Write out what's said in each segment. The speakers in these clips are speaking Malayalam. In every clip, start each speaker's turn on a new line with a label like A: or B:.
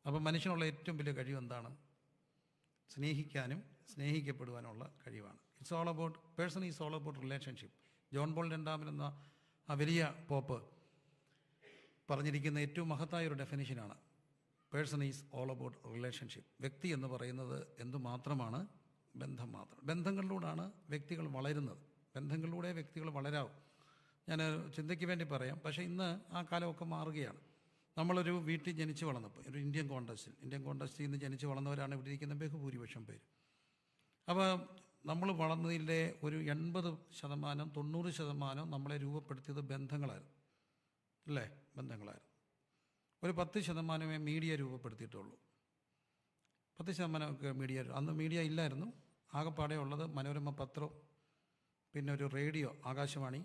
A: അപ്പം മനുഷ്യനുള്ള ഏറ്റവും വലിയ കഴിവ് എന്താണ്? സ്നേഹിക്കാനും സ്നേഹിക്കപ്പെടുവാനുള്ള കഴിവാണ്. It's all about person is all about relationship. John Paul രണ്ടാമനെന്ന ആ വലിയ പോപ്പ് പറഞ്ഞിരിക്കുന്ന ഏറ്റവും മഹത്തായ ഒരു ഡെഫിനിഷനാണ് person is all about relationship. വ്യക്തി എന്ന് പറയുന്നത് എന്തുമാത്രമാണ്? ബന്ധം മാത്രം. ബന്ധങ്ങളിലൂടെയാണ് വ്യക്തികൾ വളരുന്നത്. ബന്ധങ്ങളിലൂടെ വ്യക്തികൾ വളരാവും. ഞാൻ ചിന്തയ്ക്ക് വേണ്ടി പറയാം. പക്ഷേ ഇന്ന് ആ കാലമൊക്കെ മാറുകയാണ്. നമ്മളൊരു വീട്ടിൽ ജനിച്ച് വളർന്നപ്പോൾ ഒരു ഇന്ത്യൻ കോണ്ടസ്റ്റിൽ നിന്ന് ജനിച്ച് വളർന്നവരാണ് ഇവിടെ ഇരിക്കുന്ന ബഹുഭൂരിപക്ഷം പേര്. അപ്പോൾ നമ്മൾ വളർന്നതിൻ്റെ ഒരു 80% 90% നമ്മളെ രൂപപ്പെടുത്തിയത് ബന്ധങ്ങളായിരുന്നു, അല്ലേ? ബന്ധങ്ങളായിരുന്നു. ഒരു 10% മീഡിയ രൂപപ്പെടുത്തിയിട്ടുള്ളൂ. 10% മീഡിയ. അന്ന് മീഡിയ ഇല്ലായിരുന്നു. ആകെപ്പാടെ ഉള്ളത് മനോരമ പത്രം, പിന്നെ ഒരു റേഡിയോ ആകാശവാണി,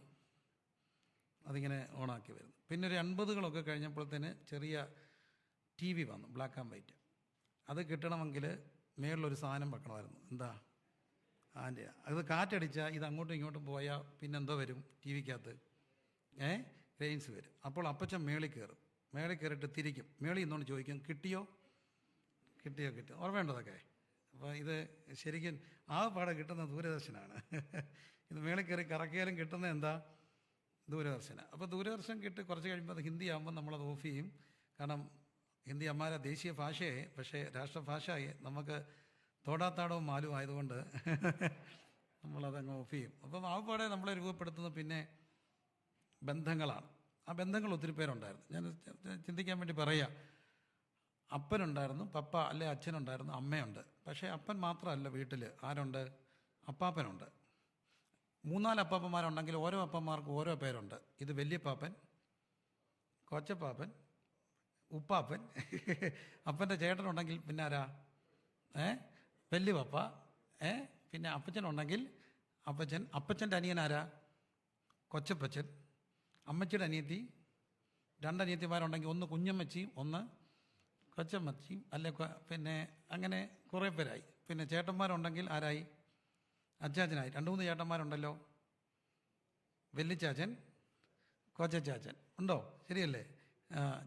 A: അതിങ്ങനെ ഓണാക്കി വരുന്നു. പിന്നെ ഒരു 80കളൊക്കെ കഴിഞ്ഞപ്പോഴത്തേന് ചെറിയ TV വന്നു, ബ്ലാക്ക് ആൻഡ് വൈറ്റ്. അത് കിട്ടണമെങ്കിൽ മേളിലൊരു സാധനം വെക്കണമായിരുന്നു. എന്താ? ആൻറ്റിന. അത് കാറ്റടിച്ചാൽ ഇത് അങ്ങോട്ടും ഇങ്ങോട്ടും പോയാൽ പിന്നെന്തോ വരും? TVക്കകത്ത് റെയിൻസ് വരും. അപ്പോൾ അപ്പച്ചൻ മേളിൽ കയറും. മേളിൽ കയറിയിട്ട് തിരിക്കും. മേളിൽ നിന്നുകൊണ്ട് ചോദിക്കും, കിട്ടിയോ? ഓർമ്മേണ്ടതൊക്കെ. അപ്പോൾ ഇത് ശരിക്കും ആ പാടെ കിട്ടുന്ന ദൂരദർശനാണ്. ഇത് മേളിൽ കയറി കറക്കിയാലും കിട്ടുന്നത് എന്താ? ദൂരദർശന. അപ്പോൾ ദൂരദർശൻ കിട്ടി കുറച്ച് കഴിയുമ്പോൾ അത് ഹിന്ദി ആകുമ്പോൾ നമ്മളത് ഓഫ് ചെയ്യും. കാരണം ഹിന്ദി അമ്മാരെ ദേശീയ ഭാഷയെ, പക്ഷേ രാഷ്ട്രഭാഷയെ നമുക്ക് തോടാത്താടവും മാലും ആയതുകൊണ്ട് നമ്മളതങ്ങ് ഓഫ് ചെയ്യും. അപ്പം ആ പാടെ നമ്മളെ രൂപപ്പെടുത്തുന്നത് പിന്നെ ബന്ധങ്ങളാണ്. ആ ബന്ധങ്ങൾ ഒത്തിരി പേരുണ്ടായിരുന്നു. ഞാൻ ചിന്തിക്കാൻ വേണ്ടി പറയുക. അപ്പനുണ്ടായിരുന്നു, പപ്പ അല്ലെ അച്ഛനുണ്ടായിരുന്നു, അമ്മയുണ്ട്. പക്ഷേ അപ്പൻ മാത്രമല്ല വീട്ടിൽ. ആരുണ്ട്? അപ്പാപ്പനുണ്ട്. 3-4 അപ്പാപ്പന്മാരുണ്ടെങ്കിൽ ഓരോ അപ്പന്മാർക്കും ഓരോ പേരുണ്ട്. ഇത് വല്യപ്പാപ്പൻ, കൊച്ചപ്പാപ്പൻ, ഉപ്പാപ്പൻ. അപ്പൻ്റെ ചേട്ടനുണ്ടെങ്കിൽ പിന്നെ ആരാ? വല്യപ്പ. പിന്നെ അപ്പച്ചനുണ്ടെങ്കിൽ അപ്പച്ചൻ. അപ്പച്ചൻ്റെ അനിയനാരാ? കൊച്ചപ്പച്ചൻ. അമ്മച്ചിയുടെ അനിയത്തി, 2 അനിയത്തിമാരുണ്ടെങ്കിൽ ഒന്ന് കുഞ്ഞമ്മച്ചി, ഒന്ന് കൊച്ചമ്മച്ചിയും, അല്ലെ പിന്നെ അങ്ങനെ കുറേ പേരായി. പിന്നെ ചേട്ടന്മാരുണ്ടെങ്കിൽ ആരായി? അച്ചാച്ചനായി. 2-3 ചേട്ടന്മാരുണ്ടല്ലോ. വല്യച്ചാച്ചൻ, കൊച്ചച്ചാച്ചൻ ഉണ്ടോ? ശരിയല്ലേ?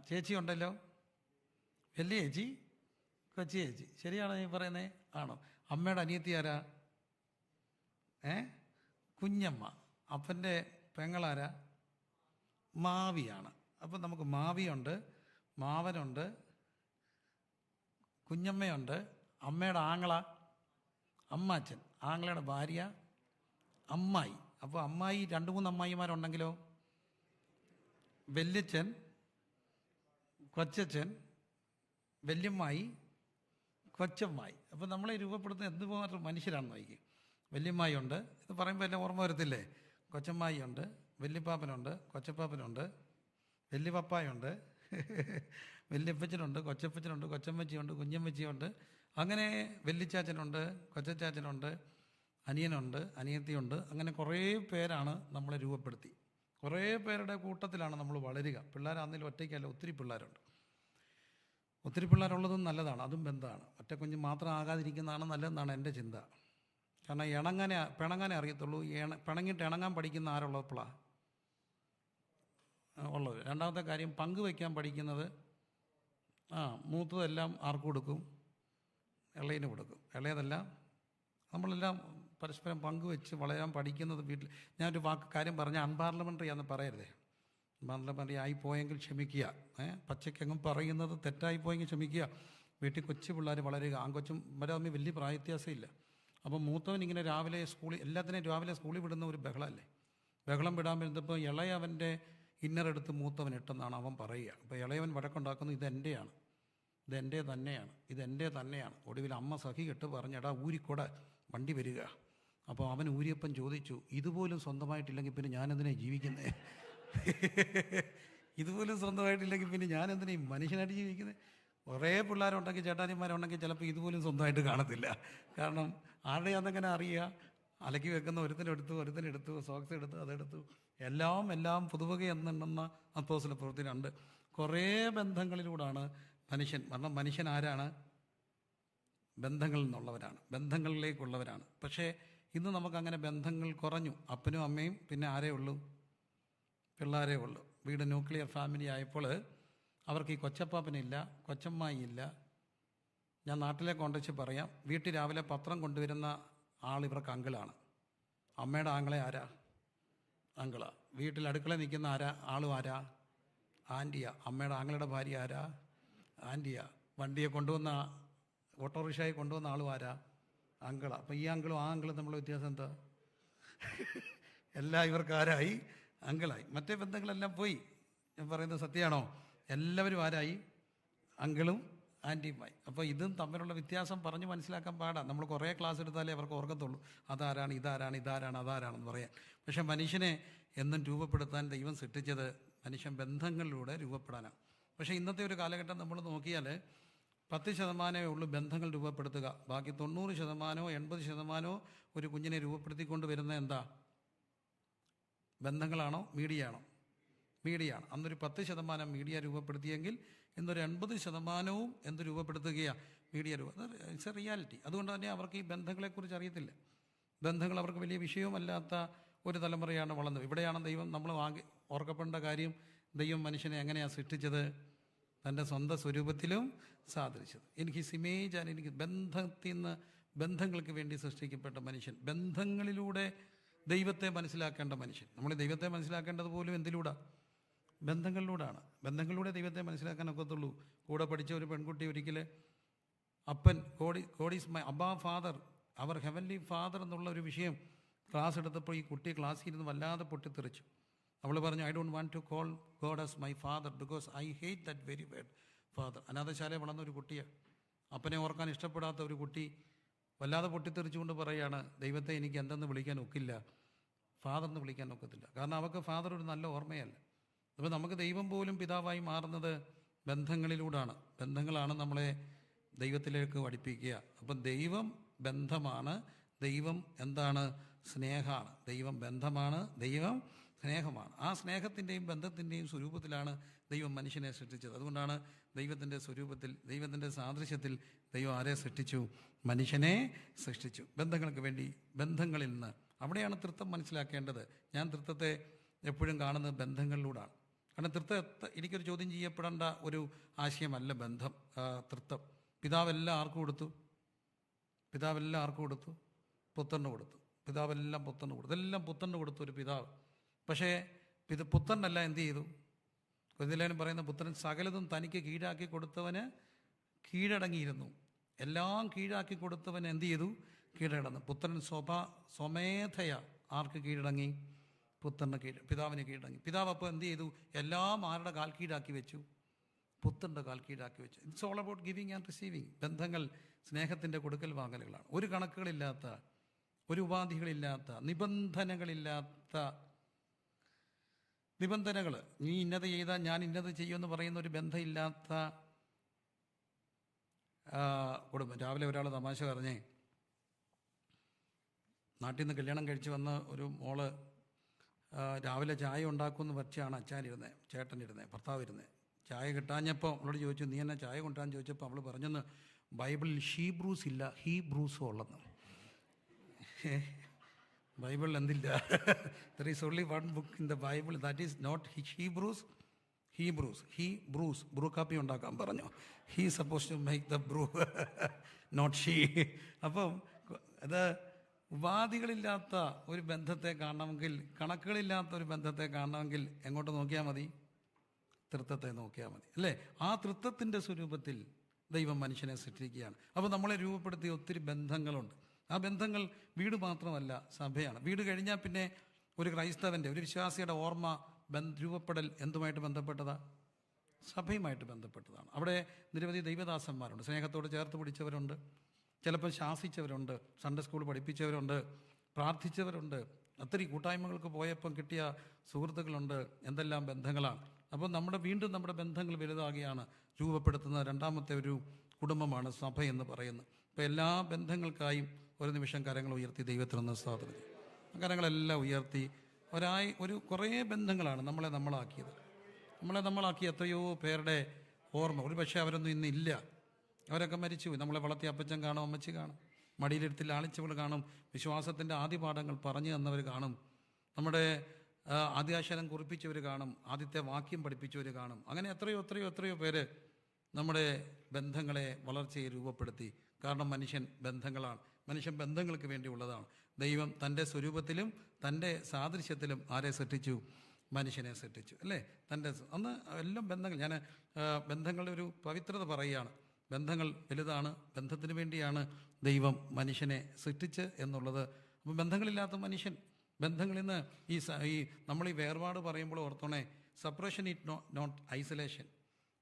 A: ചേച്ചി ഉണ്ടല്ലോ. വലിയ ചേച്ചി, കൊച്ചി ചേച്ചി. ശരിയാണോ ഈ പറയുന്നത്? ആണോ? അമ്മയുടെ അനിയത്തി ആരാ? കുഞ്ഞമ്മ. അപ്പൻ്റെ പെങ്ങളാരാ? മാവിയാണ്. അപ്പം നമുക്ക് മാവിയുണ്ട്, മാവനുണ്ട്, കുഞ്ഞമ്മയുണ്ട്, അമ്മയുടെ ആങ്ങള അമ്മാച്ചൻ, ആങ്ങളയുടെ ഭാര്യ അമ്മായി. അപ്പോൾ അമ്മായി 2-3 അമ്മായിമാരുണ്ടെങ്കിലോ? വല്യച്ഛൻ, കൊച്ചച്ഛൻ, വല്യമ്മായി, കൊച്ചമ്മായി. അപ്പോൾ നമ്മളെ രൂപപ്പെടുത്തുന്ന എന്തുമാത്രം മനുഷ്യരാണെന്ന് നോക്കി. വല്യമ്മായി ഉണ്ട്. ഇത് പറയുമ്പോൾ എല്ലാം ഓർമ്മ വരത്തില്ലേ? കൊച്ചമ്മായി ഉണ്ട്, വല്യപ്പാപ്പനുണ്ട്, കൊച്ചപ്പാപ്പനുണ്ട്, വല്യപ്പപ്പായുണ്ട്, വല്യപ്പച്ചനുണ്ട്, കൊച്ചപ്പച്ചനുണ്ട്, കൊച്ചമ്മച്ചിയുണ്ട്, കുഞ്ഞമ്മച്ചിയുണ്ട്. അങ്ങനെ വല്യച്ചാച്ചനുണ്ട്, കൊച്ചച്ചാച്ചനുണ്ട്, അനിയനുണ്ട്, അനിയത്തിയുണ്ട്. അങ്ങനെ കുറേ പേരാണ് നമ്മളെ രൂപപ്പെടുത്തി. കുറേ പേരുടെ കൂട്ടത്തിലാണ് നമ്മൾ വളരുക. പിള്ളേരാണെങ്കിലും ഒറ്റയ്ക്കല്ല, ഒത്തിരി പിള്ളേരുണ്ട്. ഒത്തിരി പിള്ളേരുള്ളതും നല്ലതാണ്, അതും ബന്ധമാണ്. ഒറ്റ കുഞ്ഞ് മാത്രം ആകാതിരിക്കുന്നതാണ് നല്ലതെന്നാണ് എൻ്റെ ചിന്ത. കാരണം പിണങ്ങാനേ അറിയത്തുള്ളൂ. പിണങ്ങിയിട്ട് ഇണങ്ങാൻ പഠിക്കുന്ന ആരുള്ളപ്പോഴാണ് ഉള്ളത്. രണ്ടാമത്തെ കാര്യം, പങ്കുവയ്ക്കാൻ പഠിക്കുന്നത് മൂത്തതെല്ലാം ആർക്ക് കൊടുക്കും? ഇളയന് കൊടുക്കും. ഇളയതെല്ലാം നമ്മളെല്ലാം പരസ്പരം പങ്കുവെച്ച് വളരാൻ പഠിക്കുന്നത് വീട്ടിൽ. ഞാനൊരു കാര്യം പറഞ്ഞാൽ അൺപാർലമെൻ്ററി ആണെന്ന് പറയരുതേ. അൺപാർലമെൻ്ററി ആയിപ്പോയെങ്കിൽ ക്ഷമിക്കുക. പച്ചയ്ക്കെങ്ങും പറയുന്നത് തെറ്റായിപ്പോയെങ്കിൽ ക്ഷമിക്കുക. വീട്ടിൽ കൊച്ചു പിള്ളേർ വളരുക. ആൺകൊച്ചും തമ്മിൽ വലിയ പ്രായവ്യത്യാസമില്ല. അപ്പം മൂത്തവൻ ഇങ്ങനെ രാവിലെ എല്ലാത്തിനെയും രാവിലെ സ്കൂളിൽ വിടുന്ന ഒരു ബഹളമല്ലേ. ബഹളം വിടാൻ വരുന്നപ്പോൾ ഇളയവൻ്റെ ഇന്നറെടുത്ത് മൂത്തവൻ ഇട്ടെന്നാണ് അവൻ പറയുക. അപ്പോൾ ഇളയവൻ വഴക്കുണ്ടാക്കുന്നത് ഇതെൻ്റെയാണ്, ഇതെൻ്റെ തന്നെയാണ്. ഒടുവിൽ അമ്മ സഖി കെട്ട് പറഞ്ഞെടാ ഊരിക്കൂടെ, വണ്ടി വരിക. അപ്പോൾ അവൻ ഊരിയപ്പൻ ചോദിച്ചു, ഇതുപോലും സ്വന്തമായിട്ടില്ലെങ്കിൽ പിന്നെ ഞാനെന്തിനാ ജീവിക്കുന്നത്? ഇതുപോലും സ്വന്തമായിട്ടില്ലെങ്കിൽ പിന്നെ ഞാനെന്തിനാ മനുഷ്യനായിട്ട് ജീവിക്കുന്നത്? കുറേ പിള്ളേരുണ്ടെങ്കിൽ, ചേട്ടാനിമാരുണ്ടെങ്കിൽ ചിലപ്പോൾ ഇതുപോലും സ്വന്തമായിട്ട് കാണത്തില്ല. കാരണം ആരുടെയാണെന്നങ്ങനെ അറിയുക? അലക്കി വെക്കുന്ന ഒരുത്തനെടുത്തു, സോക്സ് എടുത്തു, അതെടുത്തു, എല്ലാം പുതുവക എന്നെണ്ണുന്ന അപ്പോസ്തല പ്രവൃത്തി 2. കുറേ ബന്ധങ്ങളിലൂടെയാണ് മനുഷ്യൻ. കാരണം മനുഷ്യൻ ആരാണ്? ബന്ധങ്ങളിൽ നിന്നുള്ളവരാണ്, ബന്ധങ്ങളിലേക്കുള്ളവരാണ്. പക്ഷേ ഇന്ന് നമുക്കങ്ങനെ ബന്ധങ്ങൾ കുറഞ്ഞു. അപ്പനും അമ്മയും, പിന്നെ ആരേ ഉള്ളൂ? പിള്ളേരേ ഉള്ളൂ. വീട് ന്യൂക്ലിയർ ഫാമിലി ആയപ്പോൾ അവർക്ക് ഈ കൊച്ചപ്പാപ്പനില്ല, കൊച്ചമ്മായില്ല. ഞാൻ നാട്ടിലെ കോണ്ടച്ച് പറയാം, വീട്ടിൽ രാവിലെ പത്രം കൊണ്ടുവരുന്ന ആൾ ഇവർക്ക് അങ്കിളാണ്. അമ്മയുടെ ആങ്ങളെ ആരാ? അങ്കിളാ. വീട്ടിൽ അടുക്കളയിൽ നിൽക്കുന്ന ആളും ആരാ? ആൻറ്റിയാ. അമ്മയുടെ ആങ്ങളുടെ ഭാര്യ ആരാ? ആൻറ്റിയാ. വണ്ടിയെ കൊണ്ടുവന്ന ഓട്ടോറിക്ഷയെ കൊണ്ടുവന്ന ആളും ആരാ? അങ്കിളാ. അപ്പം ഈ അങ്കിളും ആ അങ്കിളും തമ്മിലുള്ള വ്യത്യാസം എന്താ? എല്ലാം ഇവർക്ക് ആരായി? അങ്കിളായി. മറ്റേ ബന്ധങ്ങളെല്ലാം പോയി. ഞാൻ പറയുന്നത് സത്യമാണോ? എല്ലാവരും ആരായി? അങ്കിളും ആൻറ്റിയുമായി. അപ്പോൾ ഇതും തമ്മിലുള്ള വ്യത്യാസം പറഞ്ഞ് മനസ്സിലാക്കാൻ പാടാം. നമ്മൾ കുറേ ക്ലാസ് എടുത്താലേ അവർക്ക് ഓർക്കത്തുള്ളൂ അതാരാണ്, ഇതാരാണ്, ഇതാരാണ്, അതാരാണെന്ന് പറയാൻ. പക്ഷേ മനുഷ്യനെ എന്നും രൂപപ്പെടുത്താൻ ദൈവം സൃഷ്ടിച്ചത് മനുഷ്യൻ ബന്ധങ്ങളിലൂടെ രൂപപ്പെടാനാണ്. പക്ഷേ ഇന്നത്തെ ഒരു കാലഘട്ടം നമ്മൾ നോക്കിയാൽ 10% ഉള്ളൂ ബന്ധങ്ങൾ രൂപപ്പെടുത്തുക. ബാക്കി 90%, 80% ഒരു കുഞ്ഞിനെ രൂപപ്പെടുത്തിക്കൊണ്ട് വരുന്നത് എന്താ? ബന്ധങ്ങളാണോ മീഡിയയാണോ? മീഡിയയാണ്. അന്നൊരു 10% മീഡിയ രൂപപ്പെടുത്തിയെങ്കിൽ ഇന്നൊരു 80% എന്ത് രൂപപ്പെടുത്തുകയാണ്? Media it's a reality. അതുകൊണ്ട് തന്നെ അവർക്ക് ഈ ബന്ധങ്ങളെക്കുറിച്ച് അറിയത്തില്ല. ബന്ധങ്ങൾ അവർക്ക് വലിയ വിഷയവുമല്ലാത്ത ഒരു തലമുറയാണ് വളർന്നത്. ഇവിടെയാണ് ദൈവം നമ്മൾ ഓർക്കപ്പെടേണ്ട കാര്യം. ദൈവം മനുഷ്യനെ എങ്ങനെയാണ് സൃഷ്ടിച്ചത്? തൻ്റെ സ്വന്തം സ്വരൂപത്തിലും സാദൃശ്യത. In his image and in his ബന്ധത്തിൽ നിന്ന് ബന്ധങ്ങൾക്ക് വേണ്ടി സൃഷ്ടിക്കപ്പെട്ട മനുഷ്യൻ, ബന്ധങ്ങളിലൂടെ ദൈവത്തെ മനസ്സിലാക്കേണ്ട മനുഷ്യൻ. നമ്മൾ ദൈവത്തെ മനസ്സിലാക്കേണ്ടത് പോലും എന്തിലൂടെ? ബന്ധങ്ങളിലൂടെയാണ്. ബന്ധങ്ങളിലൂടെ ദൈവത്തെ മനസ്സിലാക്കാൻ ഒക്കത്തുള്ളൂ. കൂടെ പഠിച്ച ഒരു പെൺകുട്ടി ഒരിക്കൽ അപ്പൻ God is my Abba father, our heavenly father എന്നുള്ള ഒരു വിഷയം ക്ലാസ് എടുത്തപ്പോൾ ഈ കുട്ടി ക്ലാസ്സിൽ ഇരുന്ന് വല്ലാതെ പൊട്ടിത്തെറിച്ചു. അവൾ പറഞ്ഞു, I don't want to call God as my father because I hate that very word father. അനാഥശാലയിൽ വളർന്ന ഒരു കുട്ടിയാണ്. അപ്പനെ ഓർക്കാൻ ഇഷ്ടപ്പെടാത്ത ഒരു കുട്ടി വല്ലാതെ പൊട്ടിത്തെറിച്ചുകൊണ്ട് പറയുകയാണ്, ദൈവത്തെ എനിക്ക് എന്തെന്ന് വിളിക്കാൻ ഒക്കില്ല, ഫാദർ എന്ന് വിളിക്കാൻ ഒക്കത്തില്ല. കാരണം അവൾക്ക് ഫാദർ ഒരു നല്ല ഓർമ്മയല്ല. അപ്പോൾ നമുക്ക് ദൈവം പോലും പിതാവായി മാറുന്നത് ബന്ധങ്ങളിലൂടെയാണ്. ബന്ധങ്ങളാണ് നമ്മളെ ദൈവത്തിലേക്ക് അടുപ്പിക്കുക. അപ്പം ദൈവം ബന്ധമാണ്, ദൈവം എന്താണ്? സ്നേഹമാണ്. ദൈവം ബന്ധമാണ്, ദൈവം സ്നേഹമാണ്. ആ സ്നേഹത്തിൻ്റെയും ബന്ധത്തിൻ്റെയും സ്വരൂപത്തിലാണ് ദൈവം മനുഷ്യനെ സൃഷ്ടിച്ചത്. അതുകൊണ്ടാണ് ദൈവത്തിൻ്റെ സ്വരൂപത്തിൽ, ദൈവത്തിൻ്റെ സാദൃശ്യത്തിൽ ദൈവം ആരെ സൃഷ്ടിച്ചു? മനുഷ്യനെ സൃഷ്ടിച്ചു. ബന്ധങ്ങൾക്ക് വേണ്ടി, ബന്ധങ്ങളിൽ നിന്ന്. അവിടെയാണ് തൃത്വം മനസ്സിലാക്കേണ്ടത്. ഞാൻ തൃത്വത്തെ എപ്പോഴും കാണുന്നത് ബന്ധങ്ങളിലൂടെയാണ്. കാരണം എനിക്കൊരു ചോദ്യം ചെയ്യപ്പെടേണ്ട ഒരു ആശയമല്ല ബന്ധം, തൃത്വം. പിതാവെല്ലാം ആർക്ക് കൊടുത്തു? പിതാവെല്ലാം ആർക്ക് കൊടുത്തു? പുത്രന് കൊടുത്തു. പിതാവെല്ലാം പുത്രന് കൊടുത്തു. ഇതെല്ലാം പുത്രന് കൊടുത്തു ഒരു പിതാവ്. പക്ഷേ പുത്രനല്ല എന്ത് ചെയ്തു? കൊരിന്ത്യലേഖനം പറയുന്ന പുത്രൻ സകലതും തനിക്ക് കീഴാക്കി കൊടുത്തവന് കീഴടങ്ങിയിരുന്നു. എല്ലാം കീഴാക്കി കൊടുത്തവൻ എന്ത് ചെയ്തു? കീഴടങ്ങുന്നു. പുത്രൻ സ്വമേധയ ആർക്ക് കീഴടങ്ങി? പിതാവിന് കീഴടങ്ങി. പിതാവ് അപ്പോൾ എന്ത് ചെയ്തു? എല്ലാം ആരുടെ കാൽ കീഴാക്കി വെച്ചു? പുത്രൻ്റെ കാൽ കീഴാക്കി വെച്ചു. It's all about giving and receiving. ബന്ധങ്ങൾ സ്നേഹത്തിൻ്റെ കൊടുക്കൽ വാങ്ങലുകളാണ്. ഒരു കണക്കുകളില്ലാത്ത, ഒരു ഉപാധികളില്ലാത്ത, നിബന്ധനകൾ നീ ഇന്നത് ചെയ്താൽ ഞാൻ ഇന്നത് ചെയ്യുമെന്ന് പറയുന്ന ഒരു ബന്ധമില്ലാത്ത കുടുംബം. രാവിലെ ഒരാൾ തമാശ പറഞ്ഞേ, നാട്ടിൽ നിന്ന് കല്യാണം കഴിച്ച് വന്ന ഒരു മോള് രാവിലെ ചായ ഉണ്ടാക്കുമെന്ന് വെച്ചാണ് ചേട്ടനിരുന്നത്, ഭർത്താവ് ഇരുന്നത്. ചായ കിട്ടാഞ്ഞപ്പോൾ അവളോട് ചോദിച്ചു, നീ എന്നെ ചായ കൊണ്ടുവരാൻ ചോദിച്ചപ്പോൾ അവൾ പറഞ്ഞെന്ന്, ബൈബിളിൽ ഷീബ്രൂസ് ഇല്ല, ഹീബ്രൂസും ഉള്ളെന്ന്. ബൈബിളിൽ എന്തില്ല? There is only one book in the Bible, that is not Hebrews. Bru കാപ്പി ഉണ്ടാക്കാൻ പറഞ്ഞു. He suppose to make the brew, not she. അപ്പം അത് ഉപാധികളില്ലാത്ത ഒരു ബന്ധത്തെ കാണണമെങ്കിൽ, കണക്കുകളില്ലാത്ത ഒരു ബന്ധത്തെ കാണണമെങ്കിൽ എങ്ങോട്ട് നോക്കിയാൽ മതി? തൃത്വത്തെ നോക്കിയാൽ മതി, അല്ലേ? ആ തൃത്വത്തിൻ്റെ സ്വരൂപത്തിൽ ദൈവം മനുഷ്യനെ സൃഷ്ടിക്കുകയാണ്. അപ്പോൾ നമ്മളെ രൂപപ്പെടുത്തിയ ഒത്തിരി ബന്ധങ്ങളുണ്ട്. ആ ബന്ധങ്ങൾ വീട് മാത്രമല്ല, സഭയാണ്. വീട് കഴിഞ്ഞാൽ പിന്നെ ഒരു ക്രൈസ്തവൻ്റെ, ഒരു വിശ്വാസിയുടെ ഓർമ്മ രൂപപ്പെടൽ എന്തുമായിട്ട് ബന്ധപ്പെട്ടതാണ്? സഭയുമായിട്ട് ബന്ധപ്പെട്ടതാണ്. അവിടെ നിരവധി ദൈവദാസന്മാരുണ്ട്. സ്നേഹത്തോട് ചേർത്ത് പിടിച്ചവരുണ്ട്, ചിലപ്പോൾ ശാസിച്ചവരുണ്ട്, സൺഡേ സ്കൂൾ പഠിപ്പിച്ചവരുണ്ട്, പ്രാർത്ഥിച്ചവരുണ്ട്, ഒത്തിരി കൂട്ടായ്മകൾക്ക് പോയപ്പം കിട്ടിയ സുഹൃത്തുക്കളുണ്ട്. എന്തെല്ലാം ബന്ധങ്ങളാണ്. അപ്പോൾ വീണ്ടും നമ്മുടെ ബന്ധങ്ങൾ വലുതാകുകയാണ്. രൂപപ്പെടുത്തുന്ന രണ്ടാമത്തെ ഒരു കുടുംബമാണ് സഭ എന്ന് പറയുന്നത്. അപ്പോൾ എല്ലാ ബന്ധങ്ങൾക്കായും ഒരു നിമിഷം കരങ്ങൾ ഉയർത്തി ദൈവത്തിനൊന്ന് സ്തോത്രം. കരങ്ങളെല്ലാം ഉയർത്തി കുറേ ബന്ധങ്ങളാണ് നമ്മളാക്കിയത്. നമ്മളാക്കിയ എത്രയോ പേരുടെ ഓർമ്മ. ഒരു പക്ഷേ അവരൊന്നും ഇന്നില്ല, അവരൊക്കെ മരിച്ചു. നമ്മളെ വളർത്തിയ അപ്പച്ചൻ കാണും, അമ്മച്ചി കാണും, മടിയിലെടുത്തിൽ ആളിച്ചവൾ കാണും, വിശ്വാസത്തിൻ്റെ ആദ്യ പാഠങ്ങൾ പറഞ്ഞു തന്നവർ കാണും, നമ്മുടെ ആദ്യാക്ഷരം കുറിപ്പിച്ചവർ കാണും, ആദ്യത്തെ വാക്യം പഠിപ്പിച്ചവർ കാണും. അങ്ങനെ എത്രയോ പേര് നമ്മുടെ ബന്ധങ്ങളെ വളർച്ചയെ രൂപപ്പെടുത്തി. കാരണം മനുഷ്യൻ ബന്ധങ്ങളാണ്, മനുഷ്യൻ ബന്ധങ്ങൾക്ക് വേണ്ടിയുള്ളതാണ്. ദൈവം തൻ്റെ സ്വരൂപത്തിലും തൻ്റെ സാദൃശ്യത്തിലും ആരെ സൃഷ്ടിച്ചു? മനുഷ്യനെ സൃഷ്ടിച്ചു, അല്ലേ? അന്ന് എല്ലാം ബന്ധങ്ങൾ, ഞാൻ ബന്ധങ്ങളുടെ ഒരു പവിത്രത പറയുകയാണ്. ബന്ധങ്ങൾ വലുതാണ്, ബന്ധത്തിന് വേണ്ടിയാണ് ദൈവം മനുഷ്യനെ സൃഷ്ടിച്ച് എന്നുള്ളത്. അപ്പം ബന്ധങ്ങളില്ലാത്ത മനുഷ്യൻ, ബന്ധങ്ങളിൽ നിന്ന് ഈ നമ്മൾ ഈ വേർപാട് പറയുമ്പോൾ ഓർത്തോണേ, സെപ്പറേഷൻ ഇറ്റ് നോട്ട് ഐസൊലേഷൻ.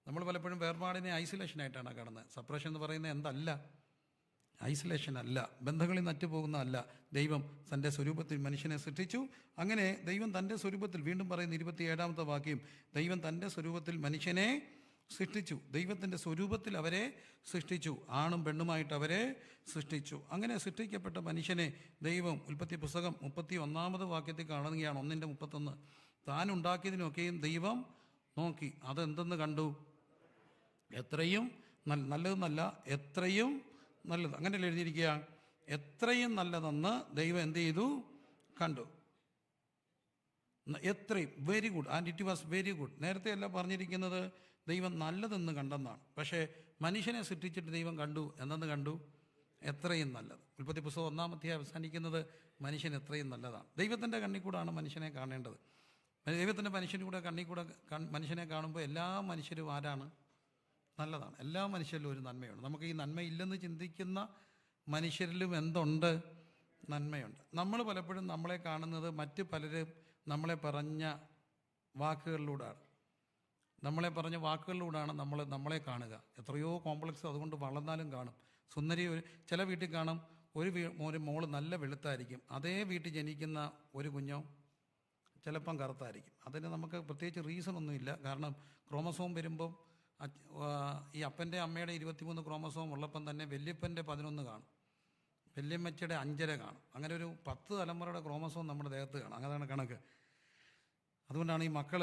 A: നമ്മൾ പലപ്പോഴും വേർപാടിനെ ഐസൊലേഷനായിട്ടാണ് കാണുന്നത്. സെപ്പറേഷൻ എന്ന് പറയുന്നത് എന്തല്ല, ഐസൊലേഷൻ അല്ല, ബന്ധങ്ങളിൽ നിന്ന് അറ്റുപോകുന്ന അല്ല. ദൈവം തൻ്റെ സ്വരൂപത്തിൽ മനുഷ്യനെ സൃഷ്ടിച്ചു. അങ്ങനെ ദൈവം തൻ്റെ സ്വരൂപത്തിൽ, വീണ്ടും പറയുന്ന 27-ാമത്തെ വാക്യം, ദൈവം തൻ്റെ സ്വരൂപത്തിൽ മനുഷ്യനെ സൃഷ്ടിച്ചു. ദൈവത്തിൻ്റെ സ്വരൂപത്തിൽ അവരെ സൃഷ്ടിച്ചു, ആണും പെണ്ണുമായിട്ട് അവരെ സൃഷ്ടിച്ചു. അങ്ങനെ സൃഷ്ടിക്കപ്പെട്ട മനുഷ്യനെ ദൈവം ഉൽപ്പത്തി പുസ്തകം 31-ാമത് വാക്യത്തിൽ കാണുകയാണ്, 1:31. താൻ ഉണ്ടാക്കിയതിനൊക്കെയും ദൈവം നോക്കി, അതെന്തെന്ന് കണ്ടു? എത്രയും നല്ലതെന്നല്ല, എത്രയും നല്ലത്. അങ്ങനെയല്ലേ എഴുതിയിരിക്കുക? എത്രയും നല്ലതെന്ന് ദൈവം എന്ത് ചെയ്തു? കണ്ടു. എത്രയും, very good, and it was very good. നേരത്തെ അല്ല പറഞ്ഞിരിക്കുന്നത് ദൈവം നല്ലതെന്ന് കണ്ടെന്നാണ്. പക്ഷേ മനുഷ്യനെ സൃഷ്ടിച്ചിട്ട് ദൈവം കണ്ടു, എന്തെന്ന് കണ്ടു? എത്രയും നല്ലത്. ഉൽപ്പത്തി പുസ്തകം 1-ാം അധ്യായം അവസാനിക്കുന്നത് മനുഷ്യൻ എത്രയും നല്ലതാണ്. ദൈവത്തിൻ്റെ കണ്ണിൽ കൂടാണ് മനുഷ്യനെ കാണേണ്ടത്. ദൈവത്തിൻ്റെ മനുഷ്യനെ കാണുമ്പോൾ എല്ലാ മനുഷ്യരും ആരാണ്? നല്ലതാണ്. എല്ലാ മനുഷ്യരിലും ഒരു നന്മയുണ്ട്. നമുക്ക് ഈ നന്മയില്ലെന്ന് ചിന്തിക്കുന്ന മനുഷ്യരിലും എന്തുണ്ട്? നന്മയുണ്ട്. നമ്മൾ പലപ്പോഴും നമ്മളെ കാണുന്നത് മറ്റ് പലരും നമ്മളെ പറഞ്ഞ വാക്കുകളിലൂടെയാണ്. നമ്മളെ കാണുക. എത്രയോ കോംപ്ലക്സ് അതുകൊണ്ട് വളർന്നാലും കാണും. സുന്ദരി ചില വീട്ടിൽ കാണും, ഒരു മോള് നല്ല വെളുത്തായിരിക്കും, അതേ വീട്ടിൽ ജനിക്കുന്ന ഒരു കുഞ്ഞോ ചിലപ്പം കറുത്തായിരിക്കും. അതിന് നമുക്ക് പ്രത്യേകിച്ച് റീസണൊന്നുമില്ല. കാരണം ക്രോമസോം വരുമ്പം ഈ അപ്പൻ്റെ അമ്മയുടെ 23 ക്രോമസോം ഉള്ളപ്പം തന്നെ വല്യപ്പൻ്റെ 11 കാണും, വല്യമ്മച്ചയുടെ 5.5 കാണും. അങ്ങനെ ഒരു 10 തലമുറയുടെ ക്രോമസോം നമ്മുടെ ദേഹത്ത് കാണും. അങ്ങനെയാണ് കണക്ക്. അതുകൊണ്ടാണ് ഈ മക്കൾ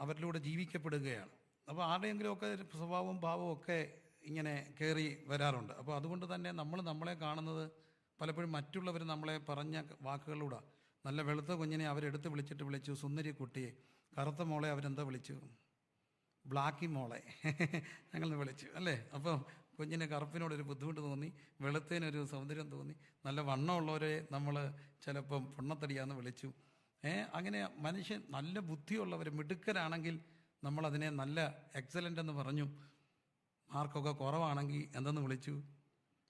A: അവരിലൂടെ ജീവിക്കപ്പെടുകയാണ്. അപ്പോൾ ആരുടെയെങ്കിലുമൊക്കെ സ്വഭാവവും ഭാവവും ഒക്കെ ഇങ്ങനെ കയറി വരാറുണ്ട്. അപ്പോൾ അതുകൊണ്ട് തന്നെ നമ്മളെ കാണുന്നത് പലപ്പോഴും മറ്റുള്ളവർ നമ്മളെ പറഞ്ഞ വാക്കുകളിലൂടെ. നല്ല വെളുത്ത കുഞ്ഞിനെ അവരെടുത്ത് വിളിച്ചു സുന്ദരി കുട്ടിയെ, കറുത്ത മോളെ അവരെന്താ വിളിച്ചു? ബ്ലാക്കി മോളെ ഞങ്ങൾ വിളിച്ചു, അല്ലേ? അപ്പം കുഞ്ഞിന് കറുപ്പിനോടൊരു ബുദ്ധിമുട്ട് തോന്നി, വെളുത്തതിനൊരു സൗന്ദര്യം തോന്നി. നല്ല വണ്ണമുള്ളവരെ നമ്മൾ ചിലപ്പം പൊണ്ണത്തടിയാന്ന് വിളിച്ചു. അങ്ങനെ മനുഷ്യൻ നല്ല ബുദ്ധിയുള്ളവർ മിടുക്കരാണെങ്കിൽ നമ്മളതിനെ നല്ല എക്സലൻ്റ് എന്ന് പറഞ്ഞു. മാർക്കൊക്കെ കുറവാണെങ്കിൽ എന്തെന്ന് വിളിച്ചു?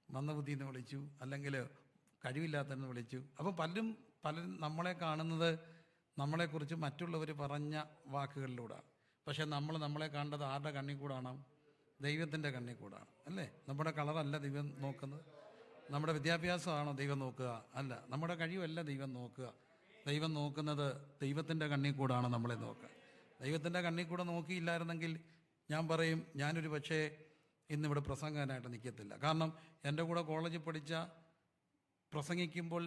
A: മന്ദബുദ്ധി എന്ന് വിളിച്ചു, അല്ലെങ്കിൽ കഴിവില്ലാത്തതെന്ന് വിളിച്ചു. അപ്പോൾ പലരും നമ്മളെ കാണുന്നത് നമ്മളെക്കുറിച്ച് മറ്റുള്ളവർ പറഞ്ഞ വാക്കുകളിലൂടെയാണ്. പക്ഷേ നമ്മളെ കാണേണ്ടത് ആരുടെ കണ്ണിൽ കൂടാണ്? ദൈവത്തിൻ്റെ കണ്ണിൽ കൂടാണ്, അല്ലേ? നമ്മുടെ കളറല്ല ദൈവം നോക്കുന്നത്, നമ്മുടെ വിദ്യാഭ്യാസമാണോ ദൈവം നോക്കുക? അല്ല. നമ്മുടെ കഴിവല്ല ദൈവം നോക്കുക. ദൈവം നോക്കുന്നത് ദൈവത്തിൻ്റെ കണ്ണിൽ കൂടാണ് നമ്മളെ നോക്കുക. ദൈവത്തിൻ്റെ കണ്ണിൽ കൂടെ നോക്കിയില്ലായിരുന്നെങ്കിൽ ഞാൻ പറയും, ഞാനൊരു പക്ഷേ ഇന്നിവിടെ പ്രസംഗനായിട്ട് നിൽക്കത്തില്ല. കാരണം എൻ്റെ കൂടെ കോളേജിൽ പഠിച്ച പ്രസംഗിക്കുമ്പോൾ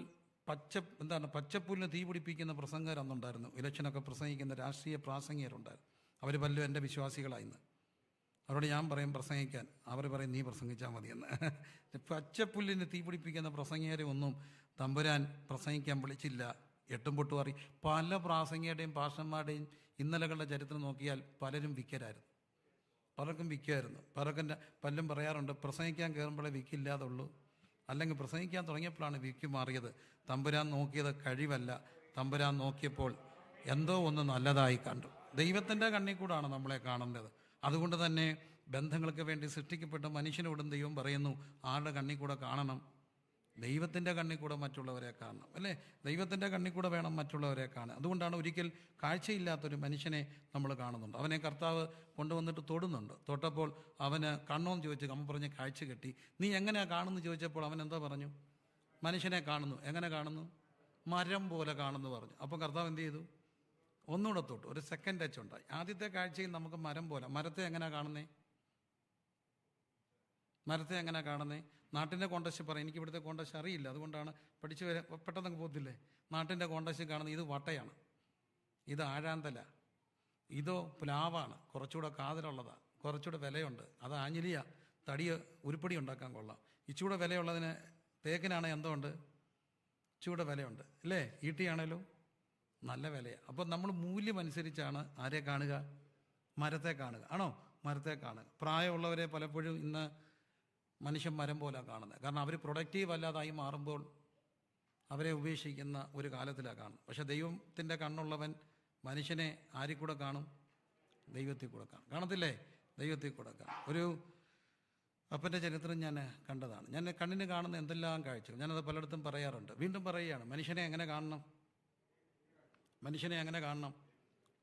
A: പച്ചപ്പുല്ലിന് തീ പിടിപ്പിക്കുന്ന പ്രസംഗകരന്നുണ്ടായിരുന്നു. ഇലക്ഷനൊക്കെ പ്രസംഗിക്കുന്ന രാഷ്ട്രീയ പ്രാസംഗികരുണ്ടായിരുന്നു. അവർ പലരും എൻ്റെ വിശ്വാസികളായിന്ന്. അവരോട് ഞാൻ പറയും പ്രസംഗിക്കാൻ, അവർ പറയും നീ പ്രസംഗിച്ചാൽ മതിയെന്ന്. പച്ചപ്പുല്ലിന് തീ പിടിപ്പിക്കുന്ന പ്രസംഗികരെ ഒന്നും തമ്പുരാൻ പ്രസംഗിക്കാൻ വിളിച്ചില്ല. എട്ടും പൊട്ടും അറി പല പ്രാസംഗികരുടെയും പാഷന്മാരുടെയും ഇന്നലകളുടെ ചരിത്രം നോക്കിയാൽ പലരും വിക്കരായിരുന്നു. പലർക്കും വിൽക്കുമായിരുന്നു. പലരും പറയാറുണ്ട്, പ്രസംഗിക്കാൻ കയറുമ്പോഴേ വിക്കില്ലാതുള്ളൂ, അല്ലെങ്കിൽ പ്രസംഗിക്കാൻ തുടങ്ങിയപ്പോഴാണ് വിക്ക് മാറിയത്. തമ്പുരാൻ നോക്കിയത് കഴിവല്ല, തമ്പുരാൻ നോക്കിയപ്പോൾ എന്തോ ഒന്ന് നല്ലതായി കണ്ടു. ദൈവത്തിൻ്റെ കണ്ണിൽ കൂടാണ് നമ്മളെ കാണേണ്ടത്. അതുകൊണ്ട് തന്നെ ബന്ധങ്ങൾക്ക് വേണ്ടി സൃഷ്ടിക്കപ്പെട്ട മനുഷ്യനോടും ദൈവം പറയുന്നു, ആരുടെ കണ്ണിൽ കൂടെ കാണണം? ദൈവത്തിൻ്റെ കണ്ണിൽ കൂടെ മറ്റുള്ളവരെ കാണണം, അല്ലേ? ദൈവത്തിൻ്റെ കണ്ണിൽ കൂടെ വേണം മറ്റുള്ളവരെ കാണാൻ. അതുകൊണ്ടാണ് ഒരിക്കൽ കാഴ്ചയില്ലാത്തൊരു മനുഷ്യനെ നമ്മൾ കാണുന്നുണ്ട്. അവനെ കർത്താവ് കൊണ്ടുവന്നിട്ട് തൊടുന്നുണ്ട്. തൊട്ടപ്പോൾ അവന് കണ്ണോന്ന് ചോദിച്ചു, അമ്മ പറഞ്ഞ് കാഴ്ച കെട്ടി. നീ എങ്ങനെയാണ് കാണുന്നു ചോദിച്ചപ്പോൾ അവൻ എന്താ പറഞ്ഞു? മനുഷ്യനെ കാണുന്നു. എങ്ങനെ കാണുന്നു? മരം പോലെ കാണുന്നു പറഞ്ഞു. അപ്പോൾ കർത്താവ് എന്ത് ചെയ്തു? ഒന്നുകൂടെ തൊട്ടു. ഒരു സെക്കൻഡ് ടച്ച് ഉണ്ടായി. ആദ്യത്തെ കാഴ്ചയിൽ നമുക്ക് മരം പോലെ. മരത്തെ എങ്ങനെയാണ് കാണുന്നേ? നാട്ടിൻ്റെ കോണ്ടസ്റ്റ് പറയും. എനിക്ക് ഇവിടുത്തെ കോണ്ടസ്റ്റ് അറിയില്ല, അതുകൊണ്ടാണ് പഠിച്ചു പെട്ടെന്ന് പോകത്തില്ലേ. നാട്ടിൻ്റെ കോണ്ടസ്റ്റ് കാണുന്നത് ഇത് വട്ടയാണ്, ഇത് ആഴാന്തല, ഇതോ പ്ലാവാണ്, കുറച്ചുകൂടെ കാതലുള്ളതാണ്, കുറച്ചുകൂടെ വിലയുണ്ട്, അത് ആഞ്ഞിലിയ തടിയ ഉരുപ്പടി ഉണ്ടാക്കാൻ കൊള്ളാം. ഇച്ചൂടെ വിലയുള്ളതിന് തേക്കിനാണെങ്കിൽ എന്തോ ഉണ്ട്? ഇച്ചൂടെ വിലയുണ്ട്, അല്ലേ? ഈട്ടിയാണേലോ നല്ല വിലയാണ്. അപ്പോൾ നമ്മൾ മൂല്യം അനുസരിച്ചാണ് ആരെ കാണുക? മരത്തെ കാണുക. ആണോ? മരത്തെ കാണുക. പ്രായമുള്ളവരെ പലപ്പോഴും ഇന്ന് മനുഷ്യൻ മരം പോലെ കാണുന്നത്. കാരണം അവർ പ്രൊഡക്റ്റീവ് അല്ലാതായി മാറുമ്പോൾ അവരെ ഉപേക്ഷിക്കുന്ന ഒരു കാലത്തിലാണ് കാണുന്നത്. പക്ഷേ ദൈവത്തിൻ്റെ കണ്ണുള്ളവൻ മനുഷ്യനെ ആരിൽ കൂടെ കാണും? ദൈവത്തിൽ കൂടെ കാണും. കാണത്തില്ലേ? ദൈവത്തിൽ കൂടെ കാണും. ഒരു അപ്പൻ്റെ ചരിത്രം ഞാൻ കണ്ടതാണ്. ഞാൻ കണ്ണിന് കാണുന്ന എന്തെല്ലാം കാഴ്ചകൾ, ഞാനത് പലയിടത്തും പറയാറുണ്ട്, വീണ്ടും പറയുകയാണ്. മനുഷ്യനെ എങ്ങനെ കാണണം? മനുഷ്യനെ എങ്ങനെ കാണണം?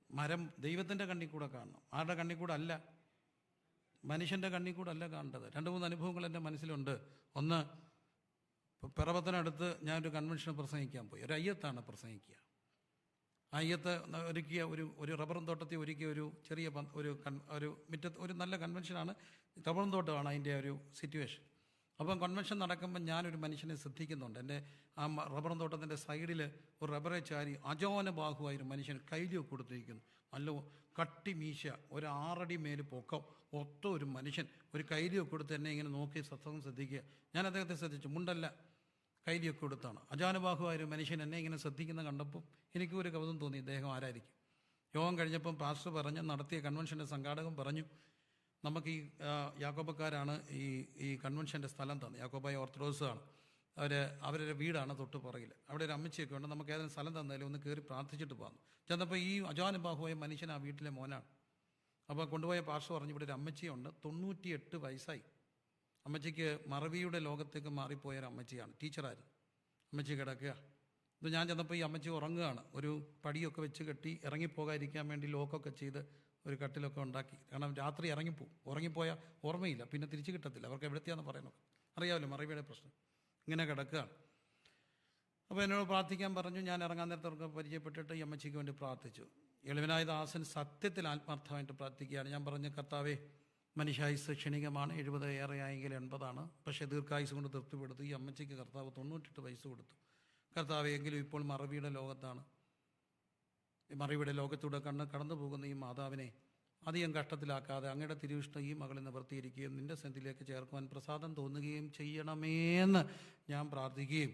A: മരം ദൈവത്തിൻ്റെ കണ്ണിൽ കൂടെ കാണണം. ആരുടെ കണ്ണിൽ കൂടെ അല്ല? മനുഷ്യൻ്റെ കണ്ണിൽ കൂടെ അല്ല കാണേണ്ടത്. 2-3 അനുഭവങ്ങൾ എൻ്റെ മനസ്സിലുണ്ട്. ഒന്ന്, പിറവത്തിനടുത്ത് ഞാനൊരു കൺവെൻഷൻ പ്രസംഗിക്കാൻ പോയി. ഒരു അയ്യത്താണ് പ്രസംഗിക്കുക. ആ അയ്യത്ത് ഒരുക്കിയ ഒരു റബ്ബറും തോട്ടത്തിൽ ഒരുക്കിയ ഒരു ചെറിയ ഒരു മുറ്റത്ത് ഒരു നല്ല കൺവെൻഷനാണ്. റബ്ബറും തോട്ടമാണ് അതിൻ്റെ ഒരു സിറ്റുവേഷൻ. അപ്പം കൺവെൻഷൻ നടക്കുമ്പോൾ ഞാനൊരു മനുഷ്യനെ ശ്രദ്ധിക്കുന്നുണ്ട്. എൻ്റെ ആ റബ്ബറും തോട്ടത്തിൻ്റെ സൈഡിൽ ഒരു റബ്ബറെ ചാരി അജോന ബാഹുവായൊരു മനുഷ്യൻ കൈലിയൊക്കെ കൊടുത്തിരിക്കുന്നു. നല്ല കട്ടി മീശ, ഒരു 6 അടി മേൽ പൊക്കം, ഒത്ത ഒരു മനുഷ്യൻ ഒരു കൈലിയൊക്കെ കൊടുത്ത് എന്നെ ഇങ്ങനെ നോക്കി സത്സംഗം ശ്രദ്ധിക്കുക. ഞാൻ അദ്ദേഹത്തെ ശ്രദ്ധിച്ചു. മുണ്ടല്ല, കൈലിയൊക്കെ കൊടുത്താണ്. അജാനുബാഹുവായൊരു മനുഷ്യൻ എന്നെ ഇങ്ങനെ ശ്രദ്ധിക്കുന്ന കണ്ടപ്പോൾ എനിക്കും ഒരു കൗതുകം തോന്നി, ഇദ്ദേഹം ആരായിരിക്കും. യോഗം കഴിഞ്ഞപ്പം പാസ്റ്റർ പറഞ്ഞു, നടത്തിയ കൺവെൻഷൻ്റെ സംഘാടകൻ പറഞ്ഞു, നമുക്ക് ഈ യാക്കോബക്കാരാണ് ഈ കൺവെൻഷൻ്റെ സ്ഥലം തന്നെ. യാക്കോബായ ഓർത്തഡോക്സാണ്. അവരുടെ വീടാണ് തൊട്ട് പുറകിൽ. അവിടെ ഒരു അമ്മച്ചിയൊക്കെ ഉണ്ട്. നമുക്ക് ഏതെങ്കിലും സ്ഥലം തന്നാലും ഒന്ന് കയറി പ്രാർത്ഥിച്ചിട്ട് പോകാം. ചെന്നപ്പോൾ ഈ അജാനുബാഹുവായ മനുഷ്യൻ ആ വീട്ടിലെ മോനാണ്. അപ്പോൾ കൊണ്ടുപോയ പാസ്റ്റർ പറഞ്ഞു, ഇവിടെ ഒരു അമ്മച്ചിയുണ്ട്, 98 വയസ്സായി. അമ്മച്ചിക്ക് മറവിയുടെ ലോകത്തേക്ക് മാറിപ്പോയൊരു അമ്മച്ചിയാണ്. ടീച്ചറായിരുന്നു. അമ്മച്ചി കിടക്കുക. ഇത് ഞാൻ ചെന്നപ്പോൾ ഈ അമ്മച്ചി ഉറങ്ങുകയാണ്. ഒരു പടിയൊക്കെ വെച്ച് കെട്ടി ഇറങ്ങിപ്പോകാതിരിക്കാൻ വേണ്ടി ലോക്കൊക്കെ ചെയ്ത് ഒരു കട്ടിലൊക്കെ ഉണ്ടാക്കി. കാരണം രാത്രി ഇറങ്ങിപ്പോവും. ഉറങ്ങിപ്പോയാൽ ഓർമ്മയില്ല, പിന്നെ തിരിച്ച് കിട്ടത്തില്ല. അവർക്ക് എവിടത്തെയാണെന്ന് പറയണമല്ലോ, അറിയാമല്ലോ മറവിയുടെ പ്രശ്നം. ഇങ്ങനെ കിടക്കുകയാണ്. അപ്പോൾ എന്നോട് പ്രാർത്ഥിക്കാൻ പറഞ്ഞു. ഞാൻ ഇറങ്ങാൻ നേരത്തെ പരിചയപ്പെട്ടിട്ട് ഈ അമ്മച്ചിക്ക് വേണ്ടി പ്രാർത്ഥിച്ചു. എളിവനായ ദാസൻ സത്യത്തിൽ ആത്മാർത്ഥമായിട്ട് പ്രാർത്ഥിക്കുകയാണ്. ഞാൻ പറഞ്ഞു, കർത്താവേ, മനുഷ്യായുസ് ക്ഷണികമാണ്, 70 ഏറെയായെങ്കിൽ 80ആണ്. പക്ഷേ ദീർഘായുസ് കൊണ്ട് തൃപ്തിപ്പെടുത്തു. ഈ അമ്മച്ചിക്ക് കർത്താവ് 98 വയസ്സ് കൊടുത്തു. കർത്താവ് എങ്കിലും ഇപ്പോൾ മറവിയുടെ ലോകത്താണ്. ഈ മറവിയുടെ ലോകത്തൂടെ കടന്നു പോകുന്ന ഈ മാതാവിനെ അധികം കഷ്ടത്തിലാക്കാതെ അങ്ങയുടെ തിരുവിഷ്ടം ഈ മകളിൽ നിവർത്തിയിരിക്കുകയും നിൻ്റെ സന്നിധിയിലേക്ക് ചേർക്കുവാൻ പ്രസാദം തോന്നുകയും ചെയ്യണമേന്ന് ഞാൻ പ്രാർത്ഥിക്കുകയും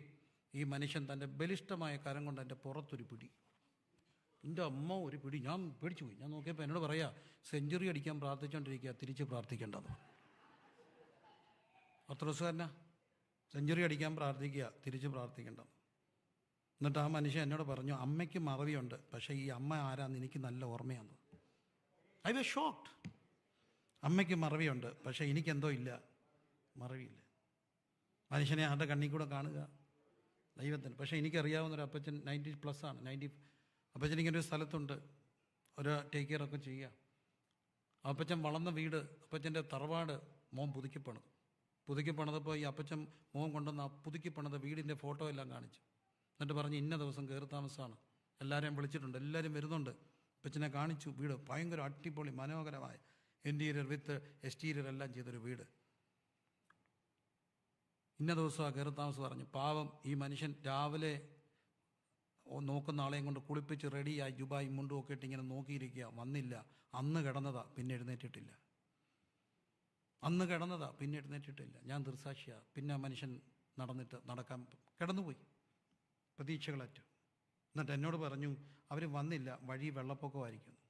A: ഈ മനുഷ്യൻ തൻ്റെ ബലിഷ്ഠമായ കരം കൊണ്ട് എൻ്റെ പുറത്തൊരു പിടി, എൻ്റെ അമ്മ ഒരു പിടി, ഞാൻ പേടിച്ചു പോയി. ഞാൻ നോക്കിയപ്പോൾ എന്നോട് പറയാ, സെഞ്ചുറി അടിക്കാൻ പ്രാർത്ഥിച്ചുകൊണ്ടിരിക്കുക, തിരിച്ച് പ്രാർത്ഥിക്കേണ്ടത്. ഓർത്തഡോക്സുകാരനാ, സെഞ്ചുറി അടിക്കാൻ പ്രാർത്ഥിക്കുക, തിരിച്ച് പ്രാർത്ഥിക്കേണ്ടത്. എന്നിട്ട് ആ മനുഷ്യൻ എന്നോട് പറഞ്ഞു, അമ്മയ്ക്ക് മറവിയുണ്ട്, പക്ഷേ ഈ അമ്മ ആരാന്ന് എനിക്ക് നല്ല ഓർമ്മയാണ്. I was shocked. അമ്മയ്ക്ക് മറവിയുണ്ട്, പക്ഷേ എനിക്കെന്തോ ഇല്ല, മറവിയില്ല. മനുഷ്യനെ ആരുടെ കണ്ണിൽ കൂടെ കാണുക? ദൈവത്തിന്. പക്ഷേ എനിക്കറിയാവുന്നൊരു അപ്പച്ചൻ 90+ ആണ്. അപ്പച്ചൻ ഇങ്ങനെ ഒരു സ്ഥലത്തുണ്ട്, ഒരു ടേക്ക് കെയർ ഒക്കെ ചെയ്യുക. അപ്പച്ചൻ വളർന്ന വീട്, അപ്പച്ചൻ്റെ തറവാട് മോൻ പുതുക്കിപ്പണതപ്പോൾ ഈ അപ്പച്ചൻ മോൻ കൊണ്ടുവന്ന പുതുക്കിപ്പണത വീടിൻ്റെ ഫോട്ടോ എല്ലാം കാണിച്ചു. എന്നിട്ട് പറഞ്ഞ്, ഇന്ന ദിവസം കയറി താമസമാണ്, എല്ലാവരെയും വിളിച്ചിട്ടുണ്ട്, എല്ലാവരും വരുന്നുണ്ട്. അപ്പച്ചനെ കാണിച്ചു. വീട് ഭയങ്കര അടിപൊളി മനോഹരമായ ഇൻറ്റീരിയർ വിത്ത് എക്സ്റ്റീരിയർ എല്ലാം ചെയ്തൊരു വീട്. ഇന്ന ദിവസമാണ് കയറി താമസം പറഞ്ഞു. പാവം ഈ മനുഷ്യൻ രാവിലെ നോക്കുന്ന ആളെയും കൊണ്ട് കുളിപ്പിച്ച് റെഡിയായി ജുബായി മുണ്ടും ഒക്കെ ഇട്ട് ഇങ്ങനെ നോക്കിയിരിക്കുക. വന്നില്ല. അന്ന് കിടന്നതാ, പിന്നെ എഴുന്നേറ്റിട്ടില്ല. ഞാൻ ദൃസാക്ഷിയാണ്. പിന്നെ മനുഷ്യൻ നടക്കാൻ കിടന്നുപോയി, പ്രതീക്ഷകളറ്റു. എന്നിട്ട് എന്നോട് പറഞ്ഞു, അവർ വന്നില്ല, വഴി വെള്ളപ്പൊക്കമായിരിക്കുന്നു.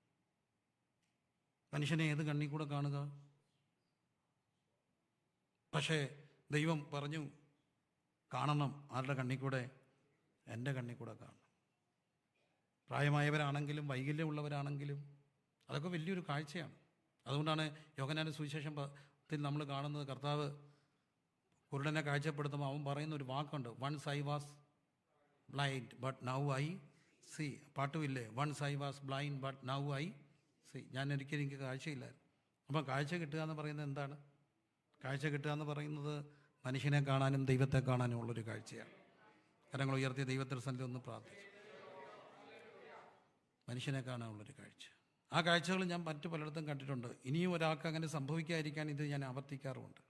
A: മനുഷ്യനെ ഏത് കണ്ണിൽ കൂടെ കാണുക? പക്ഷേ ദൈവം പറഞ്ഞു, കാണണം. ആരുടെ കണ്ണിൽ കൂടെ? എൻ്റെ കണ്ണിൽ കൂടെ കാണണം. പ്രായമായവരാണെങ്കിലും വൈകല്യമുള്ളവരാണെങ്കിലും അതൊക്കെ വലിയൊരു കാഴ്ചയാണ്. അതുകൊണ്ടാണ് യോഹന്നാന്റെ സുവിശേഷത്തിൽ നമ്മൾ കാണുന്നത്, കർത്താവ് കുരുടനെ കാഴ്ചപ്പെടുത്തുമ്പോൾ അവൻ പറയുന്ന ഒരു വാക്കുണ്ട്, once I was blind but now I see. പാട്ടുമില്ലേ, once I was blind but now I see. ഞാൻ ഒരിക്കലും എനിക്ക് കാഴ്ചയില്ലായിരുന്നു. അപ്പം കാഴ്ച കിട്ടുക എന്ന് പറയുന്നത് എന്താണ്? കാഴ്ച കിട്ടുക എന്ന് പറയുന്നത് മനുഷ്യനെ കാണാനും ദൈവത്തെ കാണാനും ഉള്ളൊരു കാഴ്ചയാണ്. കരങ്ങൾ ഉയർത്തിയ ദൈവത്തിൻ്റെ സന്നിധിയിൽ ഒന്ന് പ്രാർത്ഥിച്ചു. മനുഷ്യനെ കാണാനുള്ളൊരു കാഴ്ച. ആ കാഴ്ചകൾ ഞാൻ മറ്റു പലയിടത്തും കണ്ടിട്ടുണ്ട്. ഇനിയും ഒരാൾക്ക് അങ്ങനെ സംഭവിക്കാതിരിക്കാൻ ഇത് ഞാൻ ആവർത്തിക്കാറുമുണ്ട്.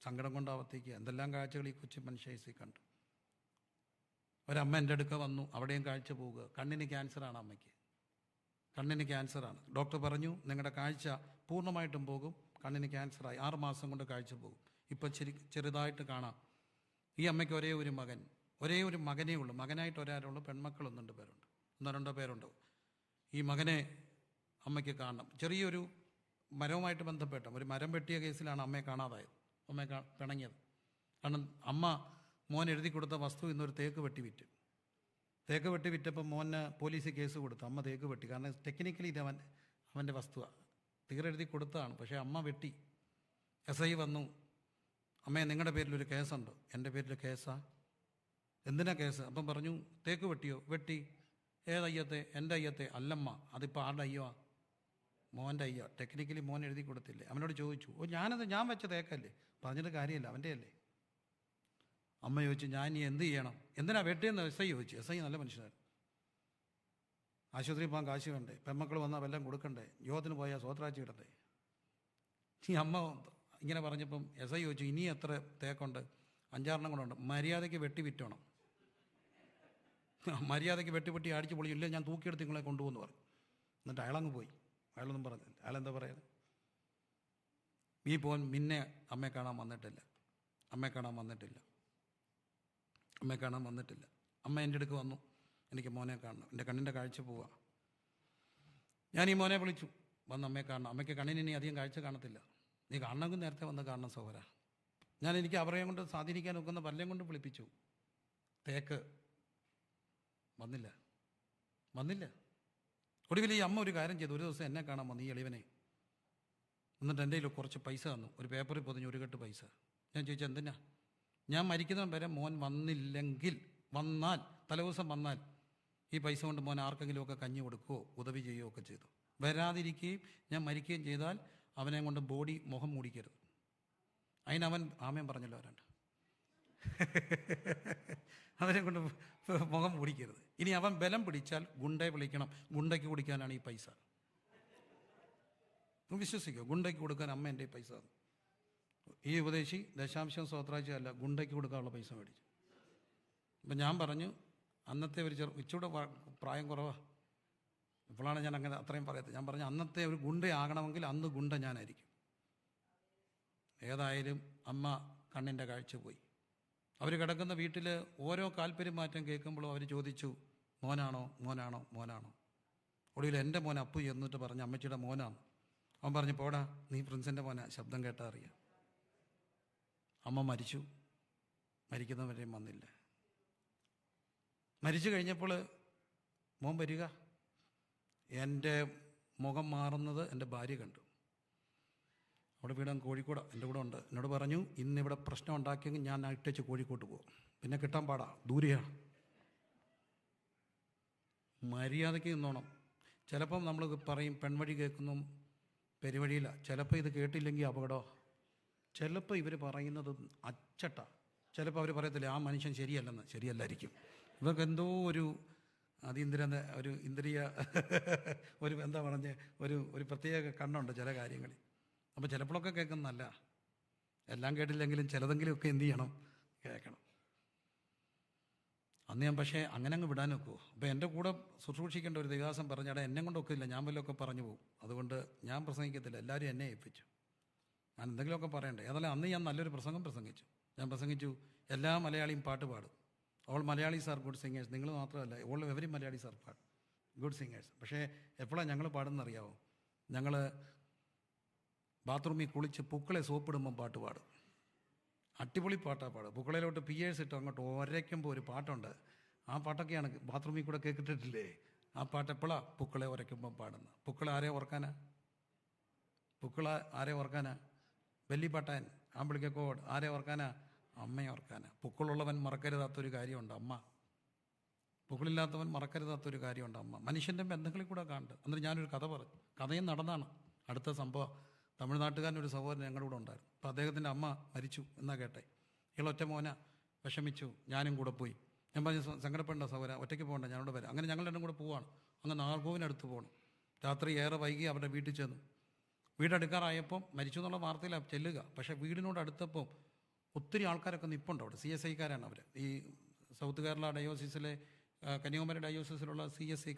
A: സങ്കടം കൊണ്ട് ആവർത്തിക്കുക. എന്തെല്ലാം കാഴ്ചകൾ ഈ കൊച്ചു മനുഷ്യസി കണ്ടു. ഒരമ്മ എൻ്റെ അടുക്ക വന്നു, അവിടെയും കാഴ്ച പോവുക. കണ്ണിന് ക്യാൻസറാണ് അമ്മയ്ക്ക്, കണ്ണിന് ക്യാൻസറാണ്. ഡോക്ടർ പറഞ്ഞു, നിങ്ങളുടെ കാഴ്ച പൂർണ്ണമായിട്ടും പോകും, കണ്ണിന് ക്യാൻസറായി, 6 മാസം കൊണ്ട് കാഴ്ച പോകും. ഇപ്പം ചെറുതായിട്ട് കാണാം. ഈ അമ്മയ്ക്ക് ഒരേ ഒരു മകനേ ഉള്ളൂ. മകനായിട്ട് ഒരാളുള്ളൂ, പെൺമക്കൾ 1-2 പേരുണ്ട്. ഒന്നോ രണ്ടോ പേരുണ്ട്. ഈ മകനെ അമ്മയ്ക്ക് കാണണം. ചെറിയൊരു മരവുമായിട്ട് ബന്ധപ്പെട്ട ഒരു മരം വെട്ടിയ കേസിലാണ് അമ്മയെ കാണാതായത്, അമ്മയെ പിണങ്ങിയത്. കാരണം അമ്മ മോൻ എഴുതി കൊടുത്ത വസ്തു ഇന്നൊരു തേക്ക് വെട്ടി വിറ്റ്. തേക്ക് വെട്ടി വിറ്റപ്പോൾ മോന് പോലീസ് കേസ് കൊടുത്തു. അമ്മ തേക്ക് വെട്ടി. കാരണം ടെക്നിക്കലി ഇത് അവൻ്റെ വസ്തുവാണ്, തീരെഴുതി കൊടുത്തതാണ്. പക്ഷേ അമ്മ വെട്ടി. SI വന്നു, അമ്മയെ നിങ്ങളുടെ പേരിലൊരു കേസുണ്ട്. എൻ്റെ പേരിൽ കേസാ? എന്തിനാ കേസ്? അപ്പം പറഞ്ഞു തേക്ക് വെട്ടിയോ? വെട്ടി. ഏതയ്യത്തെ? എൻ്റെ അയ്യത്തെ? അല്ലമ്മ, അതിപ്പോൾ ആരുടെ അയ്യോ? മോൻ്റെ അയ്യോ. ടെക്നിക്കലി മോൻ എഴുതി കൊടുത്തില്ലേ? അവനോട് ചോദിച്ചു, ഞാൻ വെച്ച തേക്കല്ലേ? പറഞ്ഞിട്ട് കാര്യമില്ല, അവൻ്റെ അല്ലേ. അമ്മ ചോദിച്ചു, ഞാൻ ഇനി എന്ത് ചെയ്യണം? എന്തിനാ വെട്ടിയെന്ന് SI ചോദിച്ചു. SI നല്ല മനുഷ്യനായിരുന്നു. ആശുപത്രിയിൽ പോകാൻ കാശ് വേണ്ടേ? പെമ്മക്കൾ വന്നാൽ വല്ലതും കൊടുക്കണ്ടേ? യോഗത്തിന് പോയാൽ സ്വത്രാഴ്ച ഇടണ്ടേ? ഈ അമ്മ ഇങ്ങനെ പറഞ്ഞപ്പം SI ചോദിച്ചു, ഇനി എത്ര തേക്കുണ്ട്? 5-6 കൊണ്ടുണ്ട്. മര്യാദയ്ക്ക് വെട്ടി വിറ്റോണം. മര്യാദയ്ക്ക് വെട്ടി അടിച്ച് പൊളിച്ചു. ഇല്ല, ഞാൻ തൂക്കിയെടുത്ത് നിങ്ങളെ കൊണ്ടുപോകുന്നു പറഞ്ഞു. എന്നിട്ട് അയാളങ്ങ് പോയി. അയാളൊന്നും പറഞ്ഞില്ല. അയാളെന്താ പറയുന്നത്? ഈ പോൻ പിന്നെ അമ്മയെ കാണാൻ വന്നിട്ടില്ല. അമ്മ എൻ്റെ അടുക്ക് വന്നു, എനിക്ക് മോനെ കാണണം, എൻ്റെ കണ്ണിൻ്റെ കാഴ്ച പോവുക. ഞാൻ ഈ മോനെ വിളിച്ചു, വന്ന് അമ്മയെ കാണണം. അമ്മയ്ക്ക് കണ്ണിന് ഇനി അധികം കാഴ്ച കാണത്തില്ല. നീ കാണണമെങ്കിൽ നേരത്തെ വന്ന് കാണണം സഹോദരാ. എനിക്ക് അവരെ കൊണ്ട് സ്വാധീനിക്കാൻ നോക്കുന്ന പലരെയും കൊണ്ട് വിളിപ്പിച്ചു. തേക്ക് വന്നില്ല. ഒടുവിൽ ഈ അമ്മ ഒരു കാര്യം ചെയ്തു. ഒരു ദിവസം എന്നെ കാണാൻ വന്നു, ഈ എളിവനെ. എന്നിട്ട് എൻ്റെ കയ്യിൽ കുറച്ച് പൈസ തന്നു, ഒരു പേപ്പറിൽ പൊതിഞ്ഞ് ഒരു കെട്ട് പൈസ. ഞാൻ ചോദിച്ചു, എന്തിനാ? ഞാൻ മരിക്കുന്നവൻ വരെ മോൻ വന്നാൽ തലേദിവസം വന്നാൽ ഈ പൈസ കൊണ്ട് മോൻ ആർക്കെങ്കിലുമൊക്കെ കഞ്ഞി കൊടുക്കുകയോ ഉദവി ചെയ്യുകയോ ഒക്കെ ചെയ്തു. വരാതിരിക്കുകയും ഞാൻ മരിക്കുകയും ചെയ്താൽ അവനെ കൊണ്ട് മുഖം മൂടിക്കരുത്. അതിനവൻ ആമയും പറഞ്ഞല്ലോ അവരുണ്ട്. അവനെ കൊണ്ട് മുഖം മൂടിക്കരുത്. ഇനി അവൻ ബലം പിടിച്ചാൽ ഗുണ്ടയെ വിളിക്കണം. ഗുണ്ടയ്ക്ക് കൊടുക്കാനാണ് ഈ പൈസ. വിശ്വസിക്കോ? ഗുണ്ടയ്ക്ക് കൊടുക്കാൻ അമ്മ എൻ്റെ പൈസ. ഈ ഉപദേശി ദശാംശം സ്വത്രാഴ്ച അല്ല, ഗുണ്ടയ്ക്ക് കൊടുക്കാനുള്ള പൈസ മേടിച്ചു. അപ്പം ഞാൻ പറഞ്ഞു, അന്നത്തെ ഒരു ഇച്ചിരി പ്രായം കുറവാണ്, ഇപ്പോഴാണ് ഞാൻ അങ്ങനെ അത്രയും പറയത്തത്. ഞാൻ പറഞ്ഞു, അന്നത്തെ ഒരു ഗുണ്ടയാകണമെങ്കിൽ അന്ന് ഗുണ്ട ഞാനായിരിക്കും. ഏതായാലും അമ്മ കണ്ണിൻ്റെ കാഴ്ച പോയി. അവർ കിടക്കുന്ന വീട്ടിൽ ഓരോ കാൽപെരുമാറ്റം കേൾക്കുമ്പോഴും അവർ ചോദിച്ചു, മോനാണോ? ഒടുവിൽ എൻ്റെ മോൻ അപ്പു എന്നിട്ട് പറഞ്ഞു, അമ്മച്ചിയുടെ മോനാണ്. അവൻ പറഞ്ഞു, പോടാ, നീ പ്രിൻസിൻ്റെ മോനാ, ശബ്ദം കേട്ടാൽ അറിയാം. അമ്മ മരിക്കുന്നവരെയും വന്നില്ല. മരിച്ചു കഴിഞ്ഞപ്പോൾ മോൻ വരിക, എൻ്റെ മുഖം മാറുന്നത് എൻ്റെ ഭാര്യ കണ്ടു. അവിടെ വീടാൻ കോഴിക്കോട് എൻ്റെ കൂടെ ഉണ്ട്. എന്നോട് പറഞ്ഞു, ഇന്നിവിടെ പ്രശ്നം ഉണ്ടാക്കിയെങ്കിൽ ഞാൻ ഇട്ടേച്ച് കോഴിക്കോട്ട് പോകും, പിന്നെ കിട്ടാൻ പാടാ, ദൂരെയാണ്. മര്യാദയ്ക്ക് നിന്നോണം. ചിലപ്പം നമ്മൾ പറയും പെൺവഴി കേൾക്കുന്നു പെരുവഴിയില്ല. ചിലപ്പോൾ ഇത് കേട്ടില്ലെങ്കിൽ അപകടമോ. ചിലപ്പോൾ ഇവർ പറയുന്നത് അച്ചട്ട. ചിലപ്പോൾ അവർ പറയത്തില്ല ആ മനുഷ്യൻ ശരിയല്ലായിരിക്കും. ഇവർക്ക് എന്തോ ഒരു ഇന്ദ്രിയ എന്താ പറഞ്ഞ് ഒരു പ്രത്യേക കണ്ണുണ്ട് ചില കാര്യങ്ങളിൽ. അപ്പോൾ ചിലപ്പോഴൊക്കെ കേൾക്കുന്നതല്ല, എല്ലാം കേട്ടില്ലെങ്കിലും ചിലതെങ്കിലുമൊക്കെ എന്ത് ചെയ്യണം, കേൾക്കണം. അന്ന് ഞാൻ പക്ഷേ അങ്ങനെ അങ്ങ് വിടാൻ നോക്കുമോ? അപ്പോൾ എൻ്റെ കൂടെ ശുശ്രൂഷിക്കേണ്ട ഒരു ദിവസം പറഞ്ഞാൽ എന്നെ കൊണ്ടൊക്കെ ഇല്ല, ഞാൻ വല്ലതൊക്കെ പറഞ്ഞു പോകും. അതുകൊണ്ട് ഞാൻ പ്രസംഗിക്കത്തില്ല, എല്ലാവരും എന്നെ ഏൽപ്പിച്ചു. ഞാൻ എന്തെങ്കിലുമൊക്കെ പറയണ്ടേ. അതല്ല, അന്ന് ഞാൻ നല്ലൊരു പ്രസംഗിച്ചു. ഞാൻ പ്രസംഗിച്ചു, എല്ലാ മലയാളിയും പാട്ട് പാടും. All Malayalees are good singers. നിങ്ങൾ മാത്രമല്ല, all every Malayalees are good singers. പക്ഷേ എപ്പോഴാണ് ഞങ്ങൾ പാടുന്നറിയാവോ? ഞങ്ങൾ ബാത്റൂമിൽ കുളിച്ച് പൂക്കളെ സോപ്പിടുമ്പം പാട്ട് പാടും. അടിപൊളി പാട്ടാണ് പാടുക. പൂക്കളയിലോട്ട് പിയേഴ്സ് ഇട്ട് അങ്ങോട്ട് ഒരയ്ക്കുമ്പോൾ ഒരു പാട്ടുണ്ട്. ആ പാട്ടൊക്കെയാണ് ബാത്റൂമിൽ കൂടെ കേട്ടിട്ടില്ലേ? ആ പാട്ട് എപ്പോഴാണ്? പൂക്കളെ ഉരയ്ക്കുമ്പം പാടുന്നത്. പൂക്കളെ ആരെ ഓർക്കാനാ? വെല്ലിപ്പാട്ടാൻ, ആമ്പിളിക്കോട് ആരെ ഓർക്കാനാ? അമ്മയെ ഓർക്കാനാ. പൂക്കളുള്ളവൻ മറക്കരുതാത്തൊരു കാര്യമുണ്ട് അമ്മ. പൂക്കളില്ലാത്തവൻ മറക്കരുതാത്തൊരു കാര്യമുണ്ട് അമ്മ. മനുഷ്യൻ്റെ ബന്ധങ്ങളിൽ കൂടെ കാണുന്നുണ്ട്. എന്നിട്ട് ഞാനൊരു കഥ പറഞ്ഞു. കഥയും നടന്നാണ്. അടുത്ത സംഭവം, തമിഴ്നാട്ടുകാരനൊരു സഹോദരൻ ഞങ്ങളുടെ കൂടെ ഉണ്ടായിരുന്നു. അപ്പോൾ അദ്ദേഹത്തിൻ്റെ അമ്മ മരിച്ചു എന്നാ കേട്ടെ. ഇയാളൊറ്റ മോന, വിഷമിച്ചു. ഞാനും കൂടെ പോയി. ഞാൻ പറഞ്ഞു, സങ്കടപ്പെടേണ്ട സഹോദരൻ, ഒറ്റയ്ക്ക് പോകണ്ട, ഞാനോട് വരാം. അങ്ങനെ ഞങ്ങൾ രണ്ടും കൂടെ പോവാണ്. അങ്ങ് നാഗർകോവിനടുത്ത് പോകണം. രാത്രി ഏറെ വൈകി അവരുടെ വീട്ടിൽ ചെന്നു. വീടെടുക്കാറായപ്പം മരിച്ചു എന്നുള്ള വാർത്തയിലാണ് ചെല്ലുക. പക്ഷേ വീടിനോട് അടുത്തപ്പം ഒത്തിരി ആൾക്കാരൊക്കെ നിൽപ്പുണ്ട് അവിടെ. CSIക്കാരാണ് അവർ. ഈ സൗത്ത് കേരള ഡയോസിസിലെ കന്യാകുമാരി ഡയോസിസിലുള്ള CSI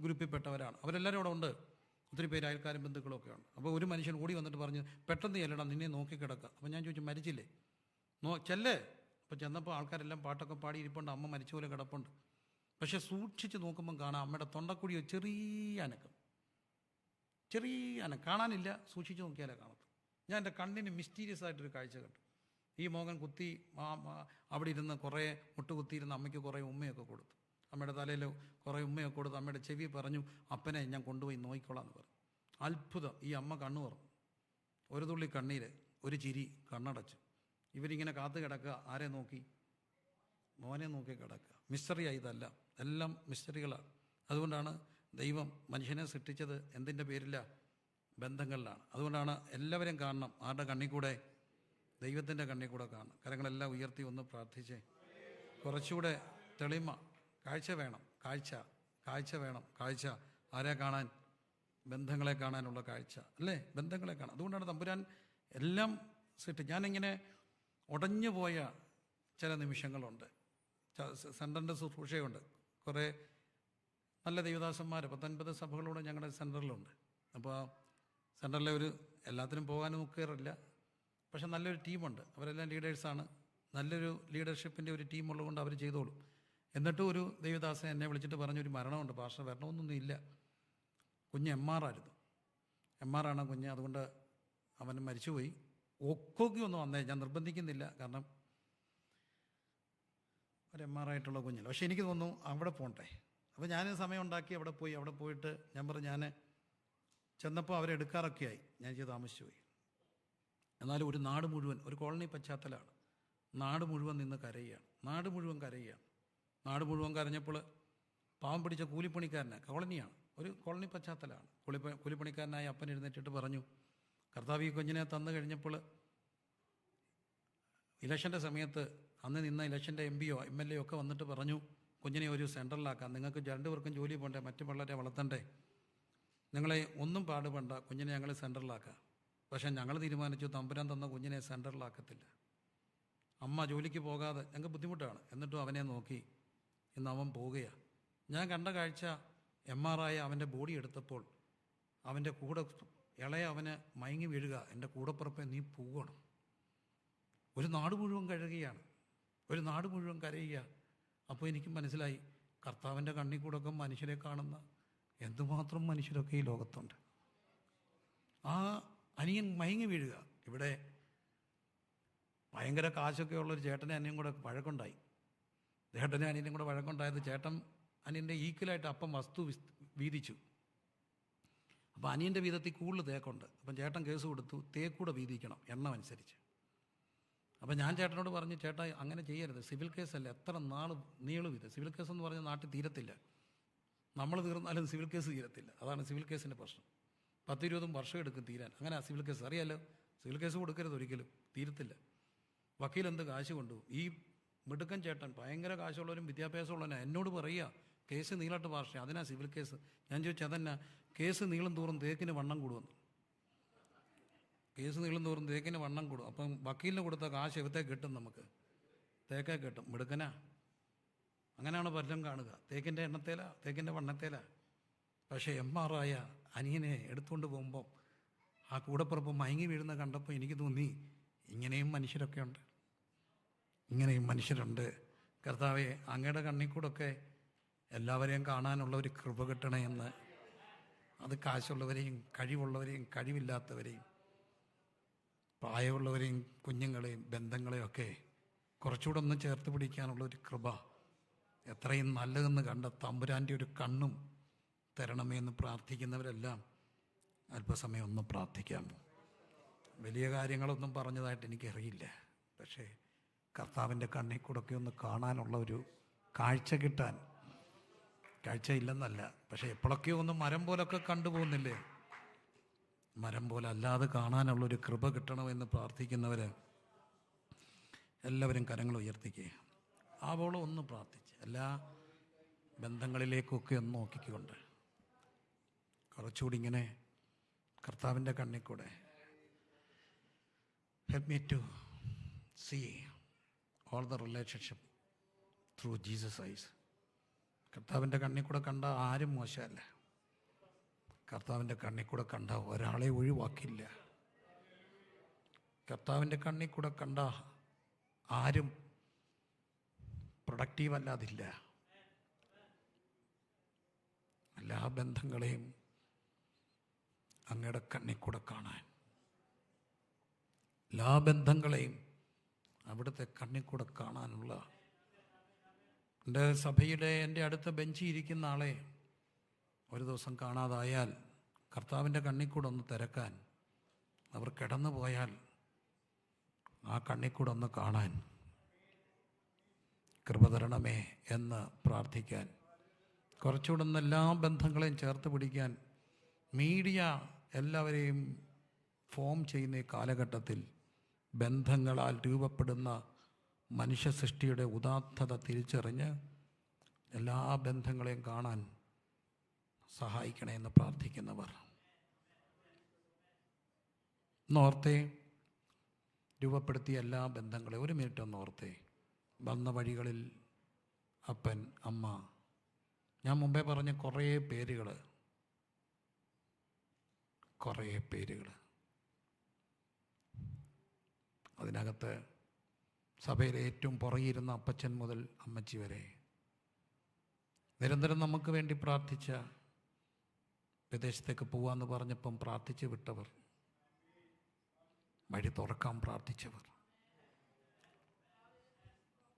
A: ഗ്രൂപ്പിൽപ്പെട്ടവരാണ്. അവരെല്ലാവരും അവിടെ ഉണ്ട്. ഒത്തിരി പേര് അയൽക്കാരും ബന്ധുക്കളും ഒക്കെ ഉണ്ട്. അപ്പോൾ ഒരു മനുഷ്യൻ ഓടി വന്നിട്ട് പറഞ്ഞു, പെട്ടെന്ന് ചെല്ലണം, നിന്നെ നോക്കി കിടക്കുക. അപ്പോൾ ഞാൻ ചോദിച്ചു, മരിച്ചില്ലേ? ചെല്ലേ. അപ്പോൾ ചെന്നപ്പോൾ ആൾക്കാരെല്ലാം പാട്ടൊക്കെ പാടി ഇരിപ്പുണ്ട്. അമ്മ മരിച്ച പോലെ കിടപ്പുണ്ട്. പക്ഷെ സൂക്ഷിച്ച് നോക്കുമ്പം കാണാം അമ്മയുടെ തൊണ്ടക്കുഴി ഒരു ചെറിയ അനക്കം, ചെറിയ അനക്കം കാണാനില്ല, സൂക്ഷിച്ച് നോക്കിയാലേ കാണത്തു. ഞാൻ എൻ്റെ കണ്ണിന് മിസ്റ്റീരിയസ് ആയിട്ടൊരു കാഴ്ച കണ്ടു. ഈ മോഹൻ കുത്തി അവിടെ ഇരുന്ന് കുറേ മുട്ടുകുത്തിയിരുന്ന് അമ്മയ്ക്ക് കുറേ ഉമ്മയൊക്കെ കൊടുത്തു. അമ്മയുടെ തലയിൽ കുറേ ഉമ്മയൊക്കെ കൊടുത്ത് അമ്മയുടെ ചെവി പറഞ്ഞു, അപ്പനെ ഞാൻ കൊണ്ടുപോയി നോക്കിക്കോളാം എന്ന് പറഞ്ഞു. അത്ഭുതം, ഈ അമ്മ കണ്ണു തുറന്നു. ഒരു തുള്ളി കണ്ണീര്, ഒരു ചിരി, കണ്ണടച്ചു. ഇവരിങ്ങനെ കാത്തു കിടക്കുക. ആരെ നോക്കി? മോനെ നോക്കി കിടക്കുക. മിസ്റ്ററിയായി ഇതല്ല, എല്ലാം മിസ്റ്ററികളാണ്. അതുകൊണ്ടാണ് ദൈവം മനുഷ്യനെ സൃഷ്ടിച്ചത് എന്തിൻ്റെ പേരിലാണ്? ബന്ധങ്ങളിലാണ്. അതുകൊണ്ടാണ് എല്ലാവരെയും കാണണം. ആരുടെ കണ്ണിൽ കൂടെ? ദൈവത്തിൻ്റെ കണ്ണിൽ കൂടെ കാണണം. കരങ്ങളെല്ലാം ഉയർത്തി ഒന്ന് പ്രാർത്ഥിച്ചേ. കുറച്ചുകൂടെ തെളിമ, കാഴ്ച വേണം. കാഴ്ച വേണം. കാഴ്ച ആരെ കാണാൻ? ബന്ധങ്ങളെ കാണാനുള്ള കാഴ്ച അല്ലേ? ബന്ധങ്ങളെ കാണാൻ. അതുകൊണ്ടാണ് തമ്പുരാൻ എല്ലാം ഞാനിങ്ങനെ ഉടഞ്ഞു പോയ ചില നിമിഷങ്ങളുണ്ട്. സെൻറ്ററിൻ്റെ ശുശ്രൂഷയുണ്ട്. കുറേ നല്ല ദൈവദാസന്മാർ 19 സഭകളോട് ഞങ്ങളുടെ സെൻറ്ററിലുണ്ട്. അപ്പോൾ സെൻറ്ററിലെ എല്ലാത്തിനും പോകാനും നോക്കാറില്ല, പക്ഷെ നല്ലൊരു ടീമുണ്ട്. അവരെല്ലാം ലീഡേഴ്സാണ്. നല്ലൊരു ലീഡർഷിപ്പിൻ്റെ ഒരു ടീമുള്ളതുകൊണ്ട് അവർ ചെയ്തോളും. എന്നിട്ടും ഒരു ദൈവദാസൻ എന്നെ വിളിച്ചിട്ട് പറഞ്ഞൊരു മരണമുണ്ട്, പാസ്റ്റർ വരണമെന്നൊന്നും ഇല്ല. കുഞ്ഞ് MR ആയിരുന്നു. MR ആണ് കുഞ്ഞ്. അതുകൊണ്ട് അവൻ മരിച്ചുപോയി. ഒക്കൊക്കെ ഒന്ന് വന്നേ, ഞാൻ നിർബന്ധിക്കുന്നില്ല, കാരണം ഒരു MR ആയിട്ടുള്ള കുഞ്ഞില്ല. പക്ഷേ എനിക്ക് തോന്നുന്നു അവിടെ പോകണ്ടേ. അപ്പോൾ ഞാൻ സമയം ഉണ്ടാക്കി അവിടെ പോയിട്ട് ഞാൻ പറഞ്ഞു, ഞാൻ ചെന്നപ്പോൾ അവരെടുക്കാറൊക്കെയായി. ഞാൻ താമസിച്ചു പോയി. എന്നാലും ഒരു നാട് മുഴുവൻ, ഒരു കോളനി പശ്ചാത്തലമാണ്. നാട് മുഴുവൻ നിന്ന് കരയുകയാണ്. നാട് മുഴുവൻ കരഞ്ഞപ്പോൾ പാവം പിടിച്ച കൂലിപ്പണിക്കാരനാണ്. കോളനിയാണ്, ഒരു കോളനി പശ്ചാത്തലമാണ്. കൂലിപ്പണിക്കാരനായ അപ്പൻ എഴുന്നേറ്റിട്ട് പറഞ്ഞു, കർത്താവ് ഈ കുഞ്ഞിനെ തന്നു കഴിഞ്ഞപ്പോൾ ഇലക്ഷൻ്റെ സമയത്ത് അന്ന് നിന്ന ഇലക്ഷൻ്റെ MPയോ MLA ഒക്കെ വന്നിട്ട് പറഞ്ഞു, കുഞ്ഞിനെ ഒരു സെൻട്രലിലാക്കാം, നിങ്ങൾക്ക് 2 പേർക്കും ജോലി പോകണ്ടേ, മറ്റു പിള്ളേരെ വളർത്തണ്ടേ, നിങ്ങളെ ഒന്നും പാടുപെടണ്ട, കുഞ്ഞിനെ ഞങ്ങൾ സെൻട്രലിലാക്കാം. പക്ഷേ ഞങ്ങൾ തീരുമാനിച്ചു, തമ്പുരാൻ തന്ന കുഞ്ഞിനെ സെൻട്രലിലാക്കത്തില്ല. അമ്മ ജോലിക്ക് പോകാതെ ഞങ്ങൾക്ക് ബുദ്ധിമുട്ടാണ്. എന്നിട്ടും അവനെ നോക്കി ഇന്ന് അവൻ പോവുകയാണ്. ഞാൻ കണ്ട കാഴ്ച, MR ആയ അവൻ്റെ ബോഡി എടുത്തപ്പോൾ അവൻ്റെ കൂടെ ഇളയ അവന് മയങ്ങി വീഴുക, എൻ്റെ കൂടപ്പുറപ്പെ നീ പോകണം. ഒരു നാട് മുഴുവൻ കഴുകുകയാണ്, ഒരു നാട് മുഴുവൻ കരയുക. അപ്പോൾ എനിക്ക് മനസ്സിലായി, കർത്താവിൻ്റെ കണ്ണിൽ കൂടെയൊക്കെ മനുഷ്യരെ കാണുന്ന എന്തുമാത്രം മനുഷ്യരൊക്കെ ഈ ലോകത്തുണ്ട്. ആ അനിയൻ മയങ്ങി വീഴുക. ഇവിടെ ഭയങ്കര കാശൊക്കെ ഉള്ളൊരു ചേട്ടനെ അനിയനും കൂടെ വഴക്കുണ്ടായി. ചേട്ടനെ അനിയനും കൂടെ വഴക്കുണ്ടായത്, ചേട്ടൻ അനിയൻ്റെ ഈക്വലായിട്ട് അപ്പം വസ്തു വീതിച്ചു. അപ്പോൾ അനിയൻ്റെ വീതത്തിൽ കൂടുതൽ തേക്കുണ്ട്. അപ്പം ചേട്ടൻ കേസ് കൊടുത്തു, തേക്കൂടെ വീതിക്കണം എണ്ണം അനുസരിച്ച്. അപ്പം ഞാൻ ചേട്ടനോട് പറഞ്ഞു, ചേട്ടാ അങ്ങനെ ചെയ്യരുത്, സിവിൽ കേസല്ല, എത്ര നാൾ നീളും ഇത്. സിവിൽ കേസ് എന്ന് പറഞ്ഞാൽ നാട്ടിൽ തീരത്തില്ല. നമ്മൾ തീർന്നാലും സിവിൽ കേസ് തീരത്തില്ല. അതാണ് സിവിൽ കേസിൻ്റെ പ്രശ്നം. 10-20 വർഷം എടുക്കും തീരാൻ. അങ്ങനെ സിവിൽ കേസ് അറിയാമല്ലോ. സിവിൽ കേസ് കൊടുക്കരുത് ഒരിക്കലും, തീരത്തില്ല. വക്കീൽ എന്ത് കാശ് കൊണ്ടു. ഈ മിടുക്കൻ ചേട്ടൻ ഭയങ്കര കാശുള്ളവരും വിദ്യാഭ്യാസമുള്ളവനാണ്. എന്നോട് പറയുക, കേസ് നീളട്ട് ഭാഷ, അതിനാ സിവിൽ കേസ്. ഞാൻ ചോദിച്ചു, അതെന്നാ? കേസ് നീളം തോറും തേക്കിന് വണ്ണം കൂടുമെന്ന്. കേസ് നീളം തോറും തേക്കിന് വണ്ണം കൂടും. അപ്പം വക്കീലിന് കൊടുത്ത കാശ് എവത്തെ കിട്ടും? നമുക്ക് തേക്കേ കിട്ടും. മിടുക്കനാ. അങ്ങനെയാണ് പലരും കാണുക. തേക്കിൻ്റെ എണ്ണത്തേലാ, തേക്കിൻ്റെ വണ്ണത്തേലാ. പക്ഷേ MR ആയ അനിയനെ എടുത്തുകൊണ്ട് പോകുമ്പോൾ ആ കൂടപ്പുറപ്പ് മയങ്ങി വീഴുന്ന കണ്ടപ്പോൾ എനിക്ക് തോന്നി, ഇങ്ങനെയും മനുഷ്യരൊക്കെ ഉണ്ട്, ഇങ്ങനെയും മനുഷ്യരുണ്ട്. കർത്താവെ, അങ്ങയുടെ കണ്ണിൽ കൂടെയൊക്കെ എല്ലാവരെയും കാണാനുള്ള ഒരു കൃപ കിട്ടണേ എന്ന്. അത് കാശുള്ളവരെയും കഴിവുള്ളവരെയും കഴിവില്ലാത്തവരെയും പ്രായമുള്ളവരെയും കുഞ്ഞുങ്ങളെയും ബന്ധങ്ങളെയും ഒക്കെ കുറച്ചുകൂടെ ഒന്ന് ചേർത്ത് പിടിക്കാനുള്ള ഒരു കൃപ എത്രയും നല്ലതെന്ന് കണ്ട തമ്പുരാൻ്റെ ഒരു കണ്ണും തരണമേ എന്ന് പ്രാർത്ഥിക്കുന്നവരെല്ലാം അല്പസമയം ഒന്ന് പ്രാർത്ഥിക്കാമോ? വലിയ കാര്യങ്ങളൊന്നും പറഞ്ഞതായിട്ട് എനിക്കറിയില്ല, പക്ഷേ കർത്താവിൻ്റെ കണ്ണിൽ കൂടെയൊക്കെ ഒന്ന് കാണാനുള്ള ഒരു കാഴ്ച കിട്ടാൻ, കാഴ്ചയില്ലെന്നല്ല, പക്ഷേ എപ്പോഴൊക്കെയോ ഒന്ന് മരം പോലൊക്കെ കണ്ടുപോകുന്നില്ലേ, മരം പോലെ അല്ലാതെ കാണാനുള്ളൊരു കൃപ കിട്ടണമെന്ന് പ്രാർത്ഥിക്കുന്നവർ എല്ലാവരും കരങ്ങൾ ഉയർത്തിക്കുക. ആവോളം ഒന്ന് പ്രാർത്ഥിച്ച് എല്ലാ ബന്ധങ്ങളിലേക്കൊക്കെ ഒന്ന് നോക്കിക്കൊണ്ട് കുറച്ചുകൂടി ഇങ്ങനെ കർത്താവിൻ്റെ കണ്ണിൽ കൂടെ help me to see all the relationship through Jesus eyes. കർത്താവിൻ്റെ കണ്ണിൽ കൂടെ കണ്ട ആരും മോശമല്ല. കർത്താവിൻ്റെ കണ്ണിൽ കൂടെ കണ്ട ഒരാളെ ഒഴിവാക്കില്ല. കർത്താവിൻ്റെ കണ്ണിൽ കൂടെ കണ്ട ആരും പ്രൊഡക്റ്റീവ് അല്ലാതില്ല. എല്ലാ ബന്ധങ്ങളെയും അങ്ങയുടെ കണ്ണിൽ കൂടെ കാണാൻ, എല്ലാ ബന്ധങ്ങളെയും അവിടുത്തെ കണ്ണിൽ കൂടെ കാണാനുള്ള, എൻ്റെ സഭയുടെ എൻ്റെ അടുത്ത ബെഞ്ചിൽ ഇരിക്കുന്ന ആളെ ഒരു ദിവസം കാണാതായാൽ കർത്താവിൻ്റെ കണ്ണിൽ കൂടെ ഒന്ന് തിരക്കാൻ, അവർ കിടന്നു പോയാൽ ആ കണ്ണിൽ കൂടെ ഒന്ന് കാണാൻ കൃപ തരണമേ എന്ന് പ്രാർത്ഥിക്കാൻ, കുറച്ചുകൂടെ ഒന്ന് എല്ലാ ബന്ധങ്ങളെയും ചേർത്ത് പിടിക്കാൻ, മീഡിയ എല്ലാവരെയും ഫോം ചെയ്യുന്ന ഈ കാലഘട്ടത്തിൽ ബന്ധങ്ങളാൽ രൂപപ്പെടുന്ന മനുഷ്യ സൃഷ്ടിയുടെ ഉദാത്തത തിരിച്ചറിഞ്ഞ് എല്ലാ ബന്ധങ്ങളെയും കാണാൻ സഹായിക്കണമെന്ന് പ്രാർത്ഥിക്കുന്നവർ ഓർത്തേ. രൂപപ്പെടുത്തിയ എല്ലാ ബന്ധങ്ങളെ ഒരു മിനിറ്റ് ഒന്ന് ഓർത്തേ. വന്ന വഴികളിൽ അപ്പൻ, അമ്മ, ഞാൻ മുമ്പേ പറഞ്ഞ കുറേ പേരുകൾ, അതിനകത്ത് സഭയിലെ ഏറ്റവും പുറകിരുന്ന അപ്പച്ചൻ മുതൽ അമ്മച്ചി വരെ നിരന്തരം നമുക്ക് വേണ്ടി പ്രാർത്ഥിച്ച, വിദേശത്തേക്ക് പോവാന്ന് പറഞ്ഞപ്പം പ്രാർത്ഥിച്ച് വിട്ടവർ, വഴി തുറക്കാൻ പ്രാർത്ഥിച്ചവർ,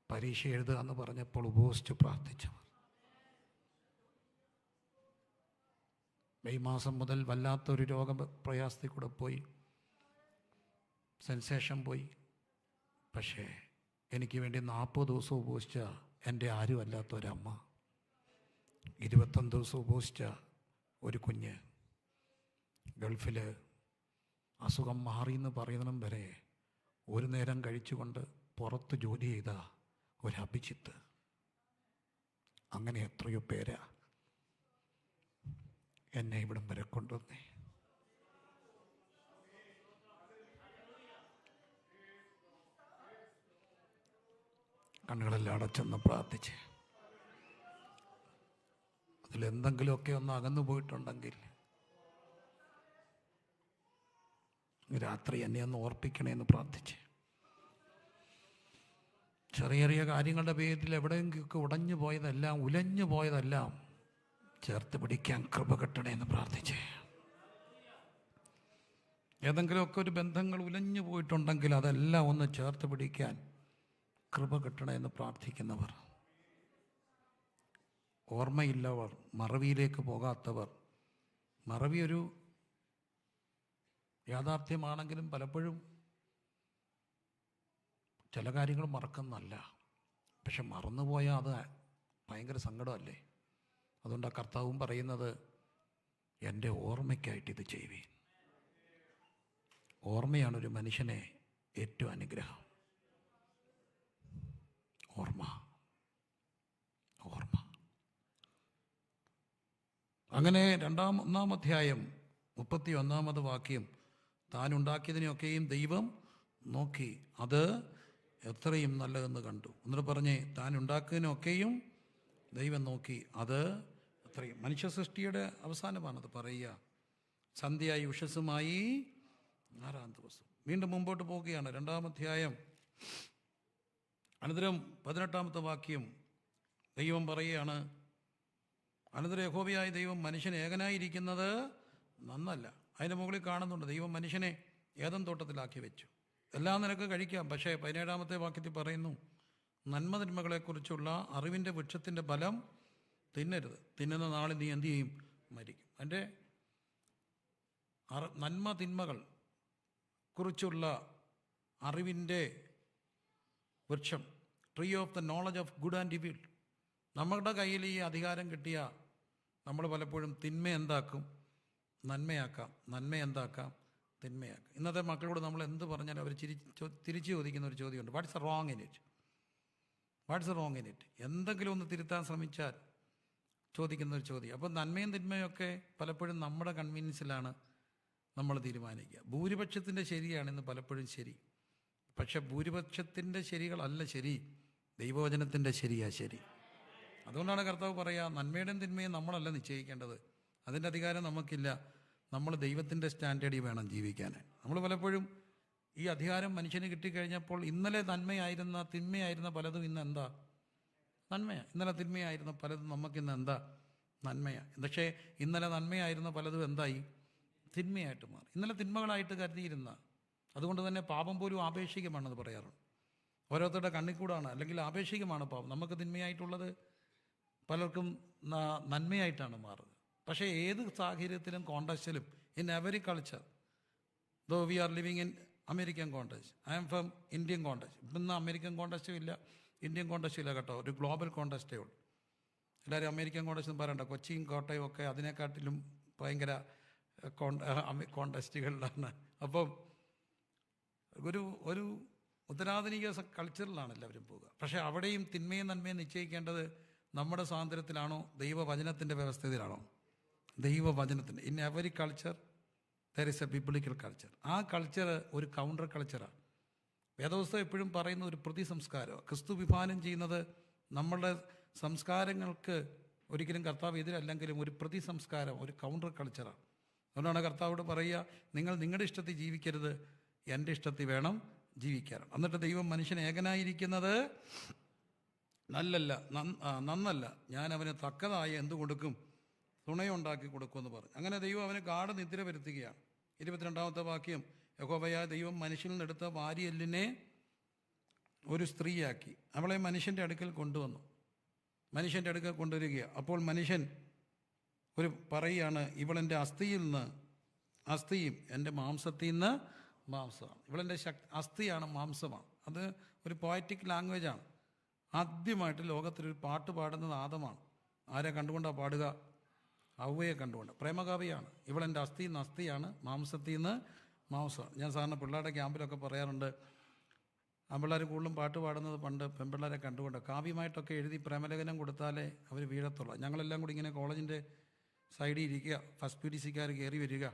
A: പരീക്ഷ എഴുതുക എന്ന് പറഞ്ഞപ്പോൾ ഉപവസിച്ച് പ്രാർത്ഥിച്ചവർ, മെയ് മാസം മുതൽ വല്ലാത്തൊരു രോഗപ്രയാസത്തിൽ കൂടെ പോയി, സെൻസേഷൻ പോയി. പക്ഷേ എനിക്ക് വേണ്ടി 40 ദിവസം ഉപവസിച്ച എൻ്റെ ആരുമല്ലാത്തൊരമ്മ, 21 ദിവസം ഉപവസിച്ച ഒരു കുഞ്ഞ്, ഗൾഫിൽ അസുഖം മാറിയെന്ന് പറയുന്നതും വരെ ഒരു നേരം കഴിച്ചുകൊണ്ട് പുറത്ത് ജോലി ചെയ്ത ഒരു അഭിജിത്ത്, അങ്ങനെ എത്രയോ പേരാ എന്നെ ഇവിടം വരെ കൊണ്ടുവന്നേ. കണ്ണുകളെല്ലാം അടച്ചൊന്ന് പ്രാർത്ഥിച്ച്, അതിലെന്തെങ്കിലുമൊക്കെ ഒന്ന് അകന്നു പോയിട്ടുണ്ടെങ്കിൽ രാത്രി എന്നെ ഒന്ന് ഓർപ്പിക്കണേന്ന് പ്രാർത്ഥിച്ച്, ചെറിയ ചെറിയ കാര്യങ്ങളുടെ പേരിൽ എവിടെയെങ്കിലൊക്കെ ഉടഞ്ഞു പോയതെല്ലാം, ഉലഞ്ഞു പോയതെല്ലാം ചേർത്ത് പിടിക്കാൻ കൃപ കിട്ടണേന്ന് പ്രാർത്ഥിച്ച്, ഏതെങ്കിലുമൊക്കെ ഒരു ബന്ധങ്ങൾ ഉലഞ്ഞു പോയിട്ടുണ്ടെങ്കിൽ അതെല്ലാം ഒന്ന് ചേർത്ത് പിടിക്കാൻ കൃപ കിട്ടണമെന്ന് പ്രാർത്ഥിക്കുന്നവർ, ഓർമ്മയില്ലവർ, മറവിയിലേക്ക് പോകാത്തവർ. മറവി ഒരു യാഥാർത്ഥ്യമാണെങ്കിലും പലപ്പോഴും ചില കാര്യങ്ങൾ മറക്കുന്നല്ല, പക്ഷെ മറന്നുപോയാൽ അത് ഭയങ്കര സങ്കടമല്ലേ. അതുകൊണ്ട് ആ കർത്താവും പറയുന്നത്, എൻ്റെ ഓർമ്മയ്ക്കായിട്ട് ഇത് ചെയ്യുവീൻ. ഓർമ്മയാണ് ഒരു മനുഷ്യനെ ഏറ്റവും അനുഗ്രഹം. ഓർമ്മ. അങ്ങനെ 1-ാം അധ്യായം 31-ാമത് വാക്യം, താൻ ഉണ്ടാക്കിയതിനെയൊക്കെയും ദൈവം നോക്കി, അത് എത്രയും നല്ലതെന്ന് കണ്ടു. എന്നിട്ട് പറഞ്ഞേ, താൻ ഉണ്ടാക്കിയതിനൊക്കെയും ദൈവം നോക്കി, അത് എത്രയും. മനുഷ്യ സൃഷ്ടിയുടെ അവസാനമാണത് പറയുക. സന്ധ്യയായി ഉഷസ്സുമായി 6-ാം ദിവസം. വീണ്ടും മുമ്പോട്ട് പോവുകയാണ്. 2-ാം അധ്യായം അനന്തരം 18-ാമത്തെ വാക്യം ദൈവം പറയുകയാണ്, അനന്തരം യഹോവയായ ദൈവം മനുഷ്യൻ ഏകനായിരിക്കുന്നത് നന്നല്ല. അതിൻ്റെ മുകളിൽ കാണുന്നുണ്ട്, ദൈവം മനുഷ്യനെ ഏദൻ തോട്ടത്തിലാക്കി വെച്ചു. എല്ലാം നിനക്ക് കഴിക്കാം, പക്ഷേ 17-ാമത്തെ വാക്യത്തിൽ പറയുന്നു, നന്മതിന്മകളെക്കുറിച്ചുള്ള അറിവിൻ്റെ വൃക്ഷത്തിൻ്റെ ഫലം തിന്നരുത്, തിന്നുന്ന നാളിൽ നീ എന്തു ചെയ്യും? മരിക്കും. അതിൻ്റെ നന്മ തിന്മകൾ കുറിച്ചുള്ള അറിവിൻ്റെ വൃക്ഷം, tree of the knowledge of good and ഇവിൽ. നമ്മുടെ കയ്യിൽ ഈ അധികാരം കിട്ടിയ നമ്മൾ പലപ്പോഴും തിന്മ എന്താക്കും? നന്മയാക്കാം. നന്മ എന്താക്കാം? തിന്മയാക്കാം. ഇന്നത്തെ മക്കളോട് നമ്മൾ എന്ത് പറഞ്ഞാലും അവർ തിരിച്ചു ചോദിക്കുന്ന ഒരു ചോദ്യമുണ്ട്, what's a wrong in it? What's a wrong in it? എന്തെങ്കിലും ഒന്ന് തിരുത്താൻ ശ്രമിച്ചാൽ ചോദിക്കുന്ന ഒരു ചോദ്യം. അപ്പോൾ നന്മയും തിന്മയും ഒക്കെ പലപ്പോഴും നമ്മുടെ കൺവീനിയൻസിലാണ് നമ്മൾ തീരുമാനിക്കുക. ഭൂരിപക്ഷത്തിൻ്റെ ശരിയാണ് ഇന്ന് പലപ്പോഴും ശരി, പക്ഷെ ഭൂരിപക്ഷത്തിൻ്റെ ശരികളല്ല ശരി, ദൈവവചനത്തിൻ്റെ ശരിയാ ശരി. അതുകൊണ്ടാണ് കർത്താവ് പറയുക, നന്മയുടെയും തിന്മയും നമ്മളല്ല നിശ്ചയിക്കേണ്ടത്, അതിൻ്റെ അധികാരം നമുക്കില്ല. നമ്മൾ ദൈവത്തിൻ്റെ സ്റ്റാൻഡേർഡിൽ വേണം ജീവിക്കാൻ. നമ്മൾ പലപ്പോഴും ഈ അധികാരം മനുഷ്യന് കിട്ടിക്കഴിഞ്ഞപ്പോൾ ഇന്നലെ നന്മയായിരുന്ന തിന്മയായിരുന്ന പലതും ഇന്ന് എന്താ? നന്മയാണ്. ഇന്നലെ തിന്മയായിരുന്ന പലതും നമുക്കിന്ന് എന്താ? നന്മയാണ്. പക്ഷേ ഇന്നലെ നന്മയായിരുന്ന പലതും എന്തായി? തിന്മയായിട്ട് മാറി. ഇന്നലെ തിന്മകളായിട്ട് കരുതിയിരുന്ന, അതുകൊണ്ട് തന്നെ പാപം പോലും ആപേക്ഷികമാണെന്ന് പറയാറുണ്ട്. ഓരോരുത്തരുടെ കണ്ണിക്കൂടാണ്, അല്ലെങ്കിൽ ആപേക്ഷികമാണ് പാപം. നമുക്ക് തിന്മയായിട്ടുള്ളത് പലർക്കും നന്മയായിട്ടാണ് മാറുന്നത്. പക്ഷേ ഏത് സാഹചര്യത്തിലും, കോണ്ടസ്റ്റിലും, in every culture, though we are living in American context, I'm from Indian context. ഇന്ന് അമേരിക്കൻ കോണ്ടസ്റ്റും ഇല്ല, ഇന്ത്യൻ കോണ്ടസ്റ്റും ഇല്ല കേട്ടോ, ഒരു ഗ്ലോബൽ കോണ്ടസ്റ്റേ ഉള്ളൂ. എല്ലാവരും അമേരിക്കൻ കോണ്ടസ്റ്റ് എന്ന് പറയണ്ട, കൊച്ചിയും കോട്ടയം ഒക്കെ അതിനെക്കാട്ടിലും ഭയങ്കര കോണ്ടസ്റ്റുകളിലാണ്. അപ്പം ഒരു ഉത്തരാധുനിക കൾച്ചറിലാണ് എല്ലാവരും പോവുക. പക്ഷേ അവിടെയും തിന്മയും നന്മയും നിശ്ചയിക്കേണ്ടത് നമ്മുടെ സ്വാതന്ത്ര്യത്തിലാണോ, ദൈവവചനത്തിൻ്റെ വ്യവസ്ഥയിലാണോ? ദൈവവചനത്തിൻ്റെ. In every culture there is a biblical culture. ആ കൾച്ചർ ഒരു കൗണ്ടർ കൾച്ചറാണ്. വേദപുസ്തകം എപ്പോഴും പറയുന്ന ഒരു പ്രതിസംസ്കാരം. ക്രിസ്തു വിഭാവനം ചെയ്യുന്നത് നമ്മളുടെ സംസ്കാരങ്ങൾക്ക് ഒരിക്കലും കർത്താവ് എതിരല്ലെങ്കിലും ഒരു പ്രതിസംസ്കാരം, ഒരു കൗണ്ടർ കൾച്ചറാണ്. അതുകൊണ്ടാണ് കർത്താവോട് പറയുക, നിങ്ങൾ നിങ്ങളുടെ ഇഷ്ടത്തിൽ ജീവിക്കരുത്, എൻ്റെ ഇഷ്ടത്തിൽ വേണം ജീവിക്കാനാണ്. എന്നിട്ട് ദൈവം മനുഷ്യൻ ഏകനായിരിക്കുന്നത് നന്നല്ല, ഞാൻ അവന് തക്കതായ എന്തു കൊടുക്കും? തുണയുണ്ടാക്കി കൊടുക്കുമെന്ന് പറഞ്ഞു. അങ്ങനെ ദൈവം അവന് ഗാഢ നിദ്ര വരുത്തുകയാണ്. 22-ാമത്തെ വാക്യം, യഹോവയായ ദൈവം മനുഷ്യനിൽ നിന്നെടുത്ത വാരിയെല്ലിനെ ഒരു സ്ത്രീയാക്കി അവളെ മനുഷ്യൻ്റെ അടുക്കൽ കൊണ്ടുവന്നു. മനുഷ്യൻ്റെ അടുക്കൽ കൊണ്ടുവരികയാണ്. അപ്പോൾ മനുഷ്യൻ പറയുകയാണ്, ഇവളെൻ്റെ അസ്ഥിയും എൻ്റെ മാംസത്തിൽ നിന്ന് മാംസമാണ്. ഇവളെൻ്റെ അസ്ഥിയാണ്, മാംസമാണ്. അത് ഒരു പോയറ്റിക് ലാംഗ്വേജാണ്. ആദ്യമായിട്ട് ലോകത്തിലൊരു പാട്ട് പാടുന്നത് ആദമാണ്. ആരെ കണ്ടുകൊണ്ടാണ് പാടുക? ഹവ്വയെ കണ്ടുകൊണ്ട്. പ്രേമകാവ്യാണ്. ഇവളെൻ്റെ അസ്ഥിയാണ്, മാംസത്തിൽ നിന്ന് മാംസമാണ്. ഞാൻ സാധാരണ പിള്ളേരുടെ ക്യാമ്പിലൊക്കെ പറയാറുണ്ട്, ആൺപിള്ളേർ കൂടുതലും പാട്ട് പാടുന്നത് പണ്ട് പെൺപിള്ളേരെ കണ്ടുകൊണ്ട്. കാവ്യമായിട്ടൊക്കെ എഴുതി പ്രേമലേഖനം കൊടുത്താലേ അവർ വീഴത്തുള്ളൂ. ഞങ്ങളെല്ലാം കൂടി ഇങ്ങനെ കോളേജിൻ്റെ സൈഡിൽ ഇരിക്കുക, ഫസ്റ്റ് PDC-ക്കാർ കയറി വരിക.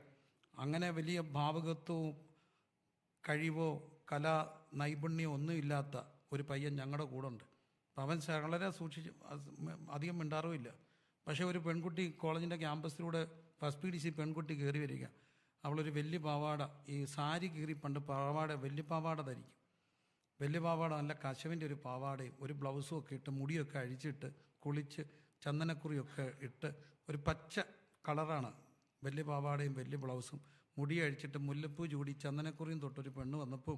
A: അങ്ങനെ വലിയ ഭാവുകത്വവും കഴിവോ കലാ നൈപുണ്യമോ ഒന്നുമില്ലാത്ത ഒരു പയ്യൻ ഞങ്ങളുടെ കൂടെ ഉണ്ട്. അപ്പം അവൻ വളരെ സൂക്ഷിച്ച് അധികം മിണ്ടാറുമില്ല. പക്ഷേ ഒരു പെൺകുട്ടി കോളേജിൻ്റെ ക്യാമ്പസിലൂടെ ഫസ്റ്റ് PDC പെൺകുട്ടി കയറി വരിക. അവളൊരു വലിയ പാവാട, ഈ സാരി കീറി പണ്ട് വലിയ പാവാട ധരിക്കും. വലിയ പാവാട, നല്ല കശവിൻ്റെ ഒരു പാവാടയും ഒരു ബ്ലൗസും ഒക്കെ ഇട്ട്, മുടിയൊക്കെ അഴിച്ചിട്ട്, കുളിച്ച് ചന്ദനക്കുറിയൊക്കെ ഇട്ട്, ഒരു പച്ച കളറാണ് വലിയ പാവാടയും വലിയ ബ്ലൗസും, മുടി അഴിച്ചിട്ട് മുല്ലപ്പൂ ചൂടി ചന്ദനക്കുറിയും തൊട്ടൊരു പെണ്ണ് വന്നപ്പോൾ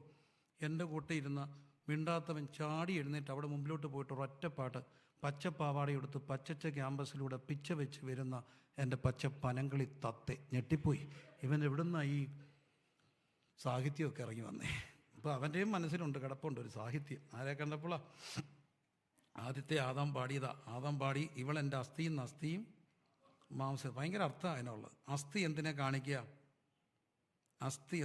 A: എൻ്റെ കൂട്ടിയിരുന്ന മിണ്ടാത്തവൻ ചാടി എഴുന്നേറ്റ് അവിടെ മുമ്പിലോട്ട് പോയിട്ട് ഒരൊറ്റപ്പാട്ട്, പച്ചപ്പാവാടയെടുത്ത് പച്ചച്ച ക്യാമ്പസിലൂടെ പിച്ച വെച്ച് വരുന്ന എൻ്റെ പച്ച പനങ്കളി തത്തെ. ഞെട്ടിപ്പോയി, ഇവൻ എവിടുന്ന ഈ സാഹിത്യമൊക്കെ ഇറങ്ങി വന്നേ. അപ്പോൾ അവൻ്റെയും മനസ്സിലുണ്ട്, കിടപ്പുണ്ട് ഒരു സാഹിത്യം. ആരെ കണ്ടപ്പോഴാ ആദ്യത്തെ ആദാം പാടി ഇവളെൻ്റെ അസ്ഥിയും മാംസം. ഭയങ്കര അർത്ഥം അതിനുള്ളത്. അസ്ഥി എന്തിനെ കാണിക്കുക? അസ്ഥി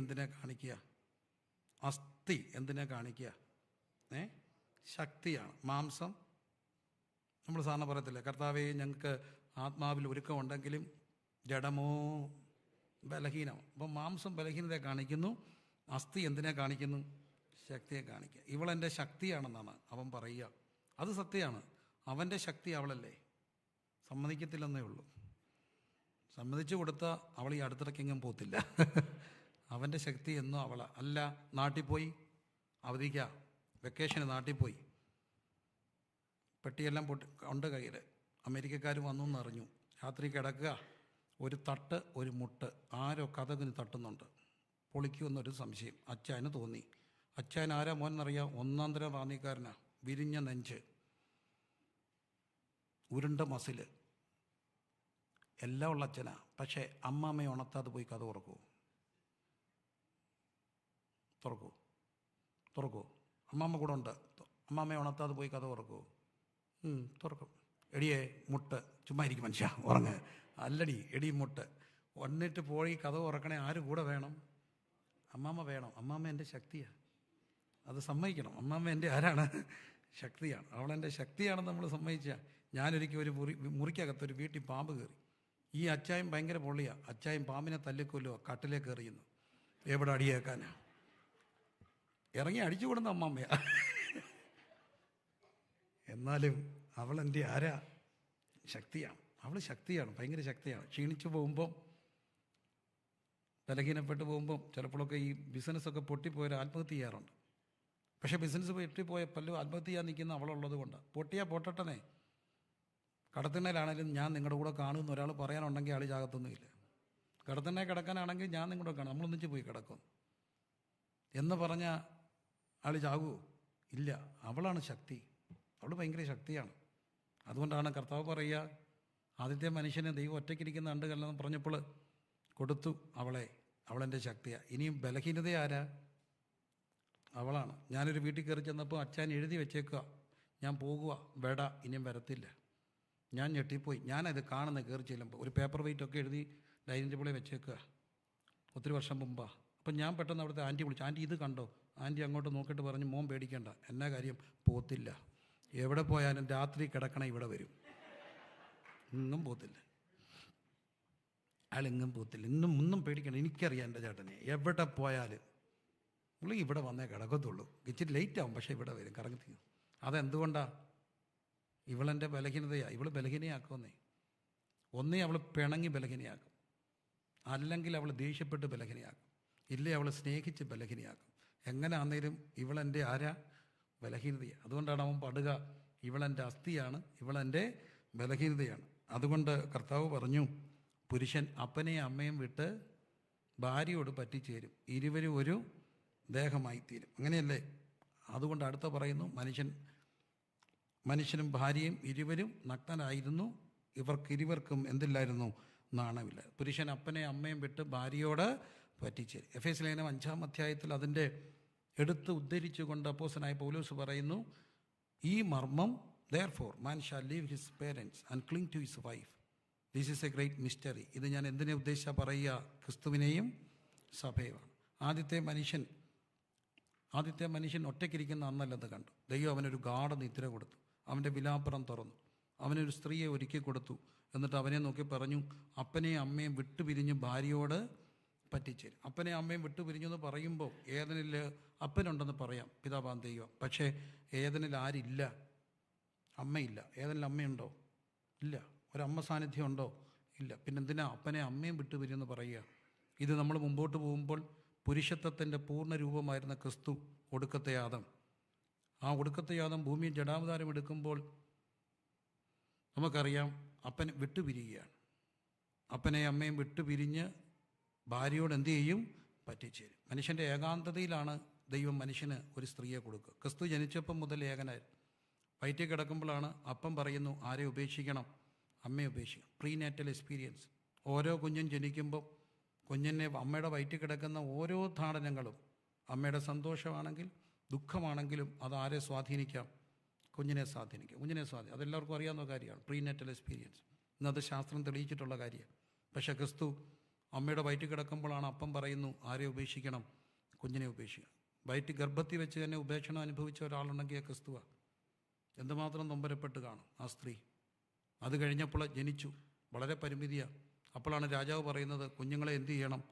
A: എന്തിനെ കാണിക്കുക? ശക്തിയാണ്. മാംസം നമ്മൾ സാധാരണ പറയത്തില്ല, കർത്താവേ ഞങ്ങൾക്ക് ആത്മാവിൽ ഒരുക്കമുണ്ടെങ്കിലും ജഡമോ ബലഹീനമോ. അപ്പം മാംസം ബലഹീനതയെ കാണിക്കുന്നു, അസ്ഥി എന്തിനെ കാണിക്കുന്നു? ശക്തിയെ കാണിക്കുക. ഇവളെൻ്റെ ശക്തിയാണെന്നാണ് അവൻ പറയുക. അത് സത്യമാണ്. അവൻ്റെ ശക്തി അവളല്ലേ? സമ്മതിക്കത്തില്ലെന്നേ ഉള്ളൂ. സമ്മതിച്ചു കൊടുത്താൽ അവൾ ഈ അടുത്തിടയ്ക്കെങ്ങും പോത്തില്ല. അവൻ്റെ ശക്തി എന്നും അവളാ. അല്ല, നാട്ടിൽ പോയി അവധിക്കുക, വെക്കേഷന് നാട്ടിൽ പോയി, പെട്ടിയെല്ലാം ഉണ്ട് കയ്യിൽ. അമേരിക്കക്കാർ വന്നു എന്നറിഞ്ഞു. രാത്രി കിടക്കുക, ഒരു തട്ട് ഒരു മുട്ട്, ആരോ കതകിന് തട്ടുന്നുണ്ട്. പൊളിക്കുമെന്നൊരു സംശയം അച്ചായന് തോന്നി. അച്ചായൻ ആരാ മോൻ എന്നറിയാം? ഒന്നാം തരം റാന്നിക്കാരനാ. വിരിഞ്ഞ നെഞ്ച്, ഉരുണ്ട മസില്, എല്ലാം ഉള്ള അച്ഛനാ. പക്ഷേ അമ്മാമ്മയെ ഉണർത്താതെ പോയി കഥ തുറക്കൂ. അമ്മാമ്മ കൂടെ ഉണ്ട്. അമ്മാമ്മയെ ഉണർത്താതെ പോയി കഥ തുറക്കും. എടിയേ മുട്ട്, ചുമ്മാ ഇരിക്കും മനുഷ്യ, ഉറങ്ങ്. അല്ലടി, എടി മുട്ട്. വന്നിട്ട് പോയി കഥ ഉറക്കണേ, ആര് കൂടെ വേണം? അമ്മാമ്മ വേണം. അമ്മാമ്മ എൻ്റെ ശക്തിയാണ്, അത് സമ്മതിക്കണം. അമ്മാമ്മ എൻ്റെ ആരാണ്? ശക്തിയാണ്. അവളെൻ്റെ ശക്തിയാണെന്ന് നമ്മൾ സമ്മതിച്ചാൽ. ഞാനൊരിക്കൽ ഒരു മുറിക്കകത്തൊരു വീട്ടിൽ പാമ്പ് കയറി. ഈ അച്ചായം ഭയങ്കര പൊള്ളിയാണ്. അച്ചായം പാമ്പിനെ തല്ലിക്കൊല്ലുക, കട്ടിലേക്ക് എറിയുന്നു. എവിടെ അടിയേക്കാനാ? ഇറങ്ങി അടിച്ചു കൊടുന്ന അമ്മാമ്മയാ. എന്നാലും അവളെൻ്റെ ആരാ? ശക്തിയാണ്. അവൾ ശക്തിയാണ്, ഭയങ്കര ശക്തിയാണ്. ക്ഷീണിച്ചു പോകുമ്പം, ബലഹീനപ്പെട്ട് പോകുമ്പം ചിലപ്പോഴൊക്കെ ഈ ബിസിനസ്സൊക്കെ പൊട്ടിപ്പോയാൽ ആത്മഹത്യ ചെയ്യാറുണ്ട്. പക്ഷേ ബിസിനസ് പൊട്ടിപ്പോയ പലരും ആത്മഹത്യ ചെയ്യാൻ നിൽക്കുന്ന അവളുള്ളത് കൊണ്ടാണ്. പൊട്ടിയാൽ പൊട്ടട്ടനെ, കടത്തിണ്ണയിലാണെങ്കിലും ഞാൻ നിങ്ങളുടെ കൂടെ കാണുമെന്ന് ഒരാൾ പറയാനുണ്ടെങ്കിൽ ആൾ ചാകത്തൊന്നുമില്ല. കടത്തിണ്ണയിൽ കിടക്കാനാണെങ്കിൽ ഞാൻ നിങ്ങളുടെ കാണും, നമ്മളൊന്നിച്ച് പോയി കിടക്കും എന്ന് പറഞ്ഞാൽ ആൾ ചാകുമോ? ഇല്ല. അവളാണ് ശക്തി, അവൾ ഭയങ്കര ശക്തിയാണ്. അതുകൊണ്ടാണ് കർത്താവ് പറയുക, ആദ്യത്തെ മനുഷ്യനെ ദൈവം ഒറ്റയ്ക്കിരിക്കുന്ന കണ്ട് കല്ലെന്ന് പറഞ്ഞപ്പോൾ കൊടുത്തു അവളെ, അവളെൻ്റെ ശക്തിയാണ്. ഇനിയും ബലഹീനത ആരാ? അവളാണ്. ഞാനൊരു വീട്ടിൽ കയറി ചെന്നപ്പോൾ അച്ഛൻ എഴുതി വെച്ചേക്കുക, ഞാൻ പോകുക, വേട ഇനിയും വരത്തില്ല. ഞാൻ ഞെട്ടിപ്പോയി. ഞാനത് കാണുന്ന കയറി ചെല്ലുമ്പോൾ ഒരു പേപ്പർ വെയിറ്റൊക്കെ എഴുതി ഡൈനിങ് ടേബിളിൽ വെച്ചേക്കുക, ഒത്തിരി വർഷം മുമ്പാണ്. അപ്പം ഞാൻ പെട്ടെന്ന് അവിടുത്തെ ആൻറ്റി വിളിച്ചു, ആൻറ്റി ഇത് കണ്ടോ? ആൻറ്റി അങ്ങോട്ട് നോക്കിയിട്ട് പറഞ്ഞു, മോൻ പേടിക്കേണ്ട, എന്നാ കാര്യം? പോത്തില്ല, എവിടെ പോയാലും രാത്രി കിടക്കണ ഇവിടെ വരും, ഇന്നും പോത്തില്ല, അയാളെങ്ങും പോത്തില്ല, ഇന്നും ഒന്നും പേടിക്കണം. എനിക്കറിയാം എൻ്റെ ചേട്ടനെ, എവിടെ പോയാലും പുള്ളി ഇവിടെ വന്നേ കിടക്കത്തുള്ളൂ, ഇച്ചിരി ലേറ്റ് ആവും, പക്ഷേ ഇവിടെ വരും, കറങ്ങി. അതെന്തുകൊണ്ടാണ്? ഇവളെൻ്റെ ബലഹീനതയാണ്. ഇവൾ ബലഹീനയാക്കുമെന്നേ. ഒന്നേ അവൾ പിണങ്ങി ബലഹീനയാക്കും, അല്ലെങ്കിൽ അവൾ ദേഷ്യപ്പെട്ട് ബലഹീനയാക്കും, ഇല്ലേ അവൾ സ്നേഹിച്ച് ബലഹീനയാക്കും. എങ്ങനെ ആന്നേലും ഇവളെൻ്റെ ആരാ? ബലഹീനതയാണ്. അതുകൊണ്ടാണ് അവൻ പാടുക, ഇവളെൻ്റെ അസ്ഥിയാണ്, ഇവളെൻ്റെ ബലഹീനതയാണ്. അതുകൊണ്ട് കർത്താവ് പറഞ്ഞു, പുരുഷൻ അപ്പനെയും അമ്മയും വിട്ട് ഭാര്യയോട് പറ്റിച്ചേരും, ഇരുവരും ഒരു ദേഹമായി തീരും. അങ്ങനെയല്ലേ? അതുകൊണ്ട് അടുത്ത പറയുന്നു, മനുഷ്യനും ഭാര്യയും ഇരുവരും നഗ്നരായിരുന്നു, ഇവർക്കിരുവർക്കും എന്തില്ലായിരുന്നു? നാണമില്ല. പുരുഷൻ അപ്പനെയും അമ്മയും വിട്ട് ഭാര്യയോട് പറ്റിച്ചേരും. എഫേസ്യ ലേഖനം 5-ാം അധ്യായത്തിൽ അതിൻ്റെ എടുത്ത് ഉദ്ധരിച്ചുകൊണ്ട് അപ്പോസ്തലനായ പൗലോസ് പറയുന്നു, ഈ മർമ്മം, therefore man shall leave his parents and cling to his wife. This is a great mystery. ഇത് ഞാൻ എന്തിനെ ഉദ്ദേശിച്ചാൽ പറയുക? ക്രിസ്തുവിനെയും സഭയുമാണ്. ആദ്യത്തെ മനുഷ്യൻ ഒറ്റയ്ക്കിരിക്കുന്ന അന്നല്ലെന്ന് കണ്ടു. ദൈവം അവനൊരു ഗാഢനിദ്ര കൊടുത്തു, അവൻ്റെ വിലാപ്പുറം തുറന്നു, അവനൊരു സ്ത്രീയെ ഒരുക്കി കൊടുത്തു. എന്നിട്ട് അവനെ നോക്കി പറഞ്ഞു, അപ്പനെയും അമ്മയും വിട്ടുപിരിഞ്ഞ് ഭാര്യയോട് പറ്റിച്ചേരും. അപ്പനെയും അമ്മയും വിട്ടുപിരിഞ്ഞു എന്ന് പറയുമ്പോൾ ഏദനിൽ അപ്പനുണ്ടെന്ന് പറയാം, പിതാവാം ദൈവം. പക്ഷേ ഏദനിൽ ആരില്ല? അമ്മയില്ല. ഏദനിൽ അമ്മയുണ്ടോ? ഇല്ല. ഒരമ്മ സാന്നിധ്യം ഉണ്ടോ? ഇല്ല. പിന്നെന്തിനാ അപ്പനെ അമ്മയും വിട്ടുപിരിഞ്ഞെന്ന് പറയുക? ഇത് നമ്മൾ മുമ്പോട്ട് പോകുമ്പോൾ പുരുഷത്വത്തിൻ്റെ പൂർണ്ണ രൂപമായിരുന്ന ക്രിസ്തു, ഒടുക്കത്തെ ആദം, ആ ഒടുക്കത്തെ ആദം ഭൂമിയിൽ ജഡാവതാരം എടുക്കുമ്പോൾ നമുക്കറിയാം അപ്പൻ വിട്ടുപിരിയുകയാണ്. അപ്പനെ അമ്മയും വിട്ടുപിരിഞ്ഞ് ഭാര്യയോട് എന്തു ചെയ്യും? പറ്റിച്ചേരും. മനുഷ്യൻ്റെ ഏകാന്തതയിലാണ് ദൈവം മനുഷ്യന് ഒരു സ്ത്രീയെ കൊടുക്കുക. ക്രിസ്തു ജനിച്ചപ്പം മുതൽ ഏകനായിരുന്നു. വയറ്റിൽ കിടക്കുമ്പോഴാണ് അപ്പം പറയുന്നു, ആരെ ഉപേക്ഷിക്കണം? അമ്മയെ ഉപേക്ഷിക്കണം. Prenatal experience. ഓരോ കുഞ്ഞും ജനിക്കുമ്പോൾ കുഞ്ഞിനെ അമ്മയുടെ വയറ്റിൽ കിടക്കുന്ന ഓരോ താടനങ്ങളും, അമ്മയുടെ സന്തോഷമാണെങ്കിൽ ദുഃഖമാണെങ്കിലും അത് ആരെ സ്വാധീനിക്കാം? കുഞ്ഞിനെ സ്വാധീനിക്കാം. അതെല്ലാവർക്കും അറിയാവുന്ന കാര്യമാണ്, പ്രീനാറ്റൽ എക്സ്പീരിയൻസ്. ഇന്നത് ശാസ്ത്രം തെളിയിച്ചിട്ടുള്ള കാര്യമാണ്. പക്ഷേ ക്രിസ്തു അമ്മയുടെ വയറ്റിൽ കിടക്കുമ്പോഴാണ് അപ്പം പറയുന്നു, ആരെ ഉപേക്ഷിക്കണം? കുഞ്ഞിനെ ഉപേക്ഷിക്കണം. ഗർഭത്തിൽ വെച്ച് തന്നെ ഉപേക്ഷണം അനുഭവിച്ച ഒരാളുണ്ടെങ്കിൽ ക്രിസ്തുവാണ്. എന്തുമാത്രം നൊമ്പരപ്പെട്ട് കാണും ആ സ്ത്രീ. അത് കഴിഞ്ഞപ്പോൾ ജനിച്ചു, വളരെ പരിമിതിയാണ്. അപ്പോഴാണ് രാജാവ് പറയുന്നത്, കുഞ്ഞുങ്ങളെ എന്ത് ചെയ്യണം?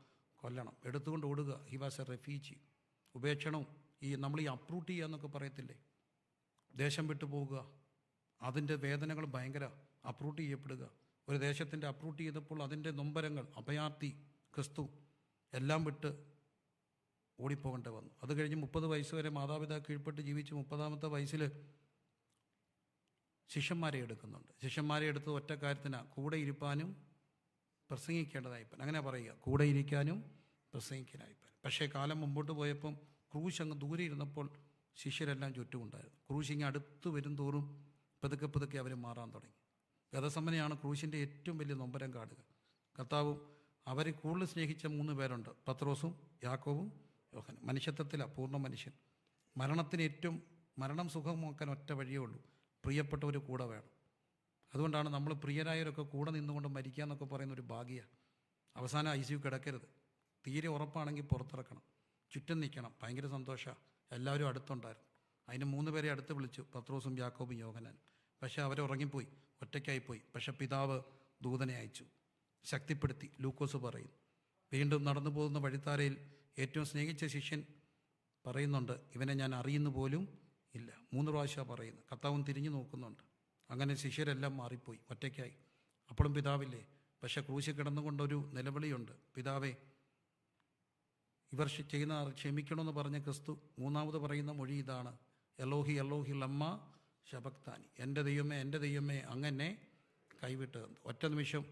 A: കൊല്ലണം, എടുത്തുകൊണ്ട് ഓടുക. He was a refugee. ഉപേക്ഷണവും നമ്മൾ ഈ അപ്രൂട്ട് ചെയ്യുക എന്നൊക്കെ പറയത്തില്ലേ, ദേശം വിട്ടു പോവുക, അതിൻ്റെ വേദനകൾ ഭയങ്കര. അപ്രൂട്ട് ചെയ്യപ്പെടുക, ഒരു ദേശത്തിൻ്റെ അപ്രൂട്ട് ചെയ്തപ്പോൾ അതിൻ്റെ നൊമ്പരങ്ങൾ, അഭയാർത്ഥി, ക്രിസ്തു എല്ലാം വിട്ട് ഓടിപ്പോകേണ്ടി വന്നു. അത് കഴിഞ്ഞ് 30 വയസ്സ് വരെ മാതാപിതാ കീഴ്പ്പെട്ട് ജീവിച്ച് 30-ാമത്തെ വയസ്സിൽ ശിഷ്യന്മാരെ എടുക്കുന്നുണ്ട്. ശിഷ്യന്മാരെ എടുത്തത് ഒറ്റ കാര്യത്തിനാണ്, കൂടെ ഇരിപ്പാനും പ്രസംഗിക്കേണ്ടതായിപ്പാൻ. അങ്ങനെ പറയുക, കൂടെ ഇരിക്കാനും പ്രസംഗിക്കാനായിപ്പാൻ. പക്ഷേ കാലം മുമ്പോട്ട് പോയപ്പം ക്രൂശ് അങ്ങ് ദൂരെ ഇരുന്നപ്പോൾ ശിഷ്യരെല്ലാം ചുറ്റുമുണ്ടായിരുന്നു. ക്രൂശ് ഇങ്ങനെ അടുത്ത് വരും തോറും പതുക്കെ അവർ മാറാൻ തുടങ്ങി. ഗതസമനെയാണ് ക്രൂശിൻ്റെ ഏറ്റവും വലിയ നൊമ്പരം കാണുക. കർത്താവും അവരെ കൂടുതൽ സ്നേഹിച്ച 3 പേരുണ്ട്, പത്രോസും യാക്കോബും യോഹനും. മനുഷ്യത്വത്തിലാണ് പൂർണ്ണ മനുഷ്യൻ. മരണം സുഖമാക്കാൻ ഒറ്റ വഴിയേ ഉള്ളൂ, പ്രിയപ്പെട്ടവർ കൂടെ വേണം. അതുകൊണ്ടാണ് നമ്മൾ പ്രിയരായവരൊക്കെ കൂടെ നിന്നുകൊണ്ട് മരിക്കുക എന്നൊക്കെ പറയുന്ന ഒരു ഭാഗ്യമാണ്. അവസാനം ICU കിടക്കരുത്, തീരെ ഉറപ്പാണെങ്കിൽ പുറത്തിറക്കണം, ചുറ്റും നിൽക്കണം. ഭയങ്കര സന്തോഷമാണ്. എല്ലാവരും അടുത്തുണ്ടായിരുന്നു. അതിന് 3 പേരെ അടുത്ത് വിളിച്ചു, പത്രോസും യാക്കോബും യോഹന്നാനും. പക്ഷേ അവർ ഉറങ്ങിപ്പോയി, ഒറ്റയ്ക്കായിപ്പോയി. പക്ഷേ പിതാവ് ദൂതനെ അയച്ചു, ശക്തിപ്പെടുത്തി. ലൂക്കോസ് പറയുന്നു, വീണ്ടും നടന്നു പോകുന്ന വഴിത്താരയിൽ ഏറ്റവും സ്നേഹിച്ച ശിഷ്യൻ പറയുന്നുണ്ട്, ഇവനെ ഞാൻ അറിയുന്നു പോലും ഇല്ല. 3 പ്രാവശ്യമാണ് പറയുന്നത്. കർത്താവും തിരിഞ്ഞു നോക്കുന്നുണ്ട്. അങ്ങനെ ശിഷ്യരെല്ലാം മാറിപ്പോയി, ഒറ്റയ്ക്കായി. അപ്പോഴും പിതാവില്ലേ. പക്ഷേ ക്രൂശിൽ കിടന്നുകൊണ്ടൊരു നിലവിളിയുണ്ട്, പിതാവേ ഇവർ ചെയ്യുന്ന ക്ഷമിക്കണമെന്ന് പറഞ്ഞ ക്രിസ്തു 3ാമത് പറയുന്ന മൊഴി ഇതാണ്, എലോഹി എലോഹി ലമ്മ ശബക്താനി. എൻ്റെ ദൈവമേ അങ്ങെന്നെ കൈവിട്ട് ഒറ്റ നിമിഷം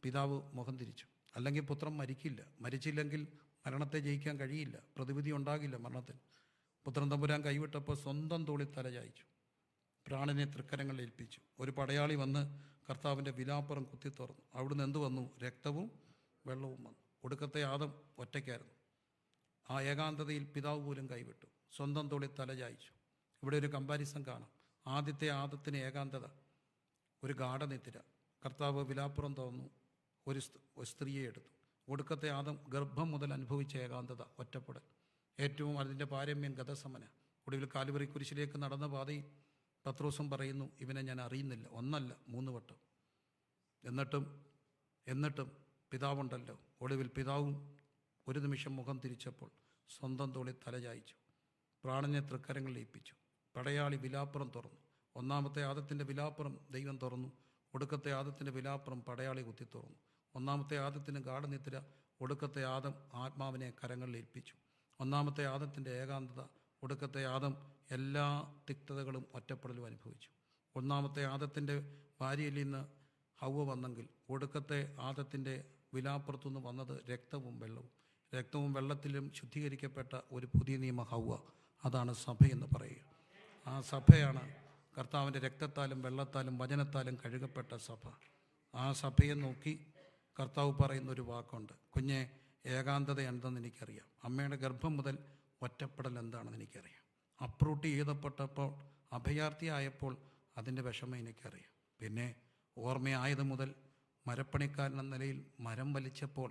A: പിതാവ് മുഖം തിരിച്ചു. അല്ലെങ്കിൽ പുത്രൻ മരിക്കില്ല, മരിച്ചില്ലെങ്കിൽ മരണത്തെ ജയിക്കാൻ കഴിയില്ല, പ്രതിവിധി ഉണ്ടാകില്ല മരണത്തിന്. പുത്രൻ തമ്പുരാൻ കൈവിട്ടപ്പോൾ സ്വന്തം തോളിൽ തല ചായ്ച്ചു, പ്രാണനെ തൃക്കരങ്ങളിൽ ഏൽപ്പിച്ചു. ഒരു പടയാളി വന്ന് കർത്താവിൻ്റെ വിലാപ്പുറം കുത്തി തുറന്നു. അവിടുന്ന് എന്തു വന്നു? രക്തവും വെള്ളവും വന്നു. ഒടുക്കത്തെ ആദം ഒറ്റയ്ക്കായിരുന്നു. ആ ഏകാന്തതയിൽ പിതാവ് പോലും കൈവിട്ടു, സ്വന്തം തോളിൽ തല ചായ്ച്ചു. ഇവിടെ ഒരു കമ്പാരിസൺ കാണാം. ആദ്യത്തെ ആദത്തിന് ഏകാന്തത, ഒരു ഗാഠനിദ്ര. കർത്താവ് വിലാപ്പുറം തുറന്നു, ഒരു സ്ത്രീയെ എടുത്തു. ഒടുക്കത്തെ ആദം ഗർഭം മുതൽ അനുഭവിച്ച ഏകാന്തത, ഒറ്റപ്പെടൽ. ഏറ്റവും അതിൻ്റെ പാരമ്യം ഗതസമന. ഒടുവിൽ കാൽവറി കുരിശിലേക്ക് നടന്ന പാതയിൽ പത്രോസും പറയുന്നു, ഇവനെ ഞാൻ അറിയുന്നില്ല. ഒന്നല്ല 3 വട്ടം. എന്നിട്ടും പിതാവുണ്ടല്ലോ. ഒടുവിൽ പിതാവും ഒരു നിമിഷം മുഖം തിരിച്ചപ്പോൾ സ്വന്തം തോളിൽ തല ചായ്ച്ചു, പ്രാണനെ തൃക്കരങ്ങളിൽ ഏൽപ്പിച്ചു. പടയാളി വിലാപ്പുറം തുറന്നു. ഒന്നാമത്തെ ആദത്തിൻ്റെ വിലാപ്പുറം ദൈവം തുറന്നു. ഒടുക്കത്തെ ആദത്തിൻ്റെ വിലാപ്പുറം പടയാളി കുത്തി തുറന്നു. ഒന്നാമത്തെ ആദത്തിന് ഗാഠനിദ്ര, ഒടുക്കത്തെ ആദം ആത്മാവിനെ കരങ്ങളിൽ ഏൽപ്പിച്ചു. ഒന്നാമത്തെ ആദത്തിൻ്റെ ഏകാന്തത, ഒടുക്കത്തെ ആദം എല്ലാ തിക്തതകളും ഒറ്റപ്പെടലും അനുഭവിച്ചു. ഒന്നാമത്തെ ആദത്തിൻ്റെ ഭാര്യയിൽ നിന്ന് ഹൗവ വന്നെങ്കിൽ ഒടുക്കത്തെ ആദത്തിൻ്റെ വിലാപ്പുറത്തുനിന്ന് വന്നത് രക്തവും വെള്ളവും. രക്തവും വെള്ളത്തിലും ശുദ്ധീകരിക്കപ്പെട്ട ഒരു പുതിയ നിയമ ഹൗവ, അതാണ് സഭയെന്ന് പറയുക. ആ സഭയാണ് കർത്താവിൻ്റെ രക്തത്താലും വെള്ളത്താലും വചനത്താലും കഴുകപ്പെട്ട സഭ. ആ സഭയെ നോക്കി കർത്താവ് പറയുന്നൊരു വാക്കുണ്ട്, കുഞ്ഞെ, ഏകാന്തത എന്തെന്ന് എനിക്കറിയാം. അമ്മയുടെ ഗർഭം മുതൽ ഒറ്റപ്പെടൽ എന്താണെന്ന് എനിക്കറിയാം. അപ്രൂട്ട് ചെയ്തപ്പെട്ടപ്പോൾ, അഭയാർത്ഥിയായപ്പോൾ അതിൻ്റെ വിഷമം എനിക്കറിയാം. പിന്നെ ഓർമ്മയായത് മുതൽ മരപ്പണിക്കാരൻ എന്ന നിലയിൽ മരം വലിച്ചപ്പോൾ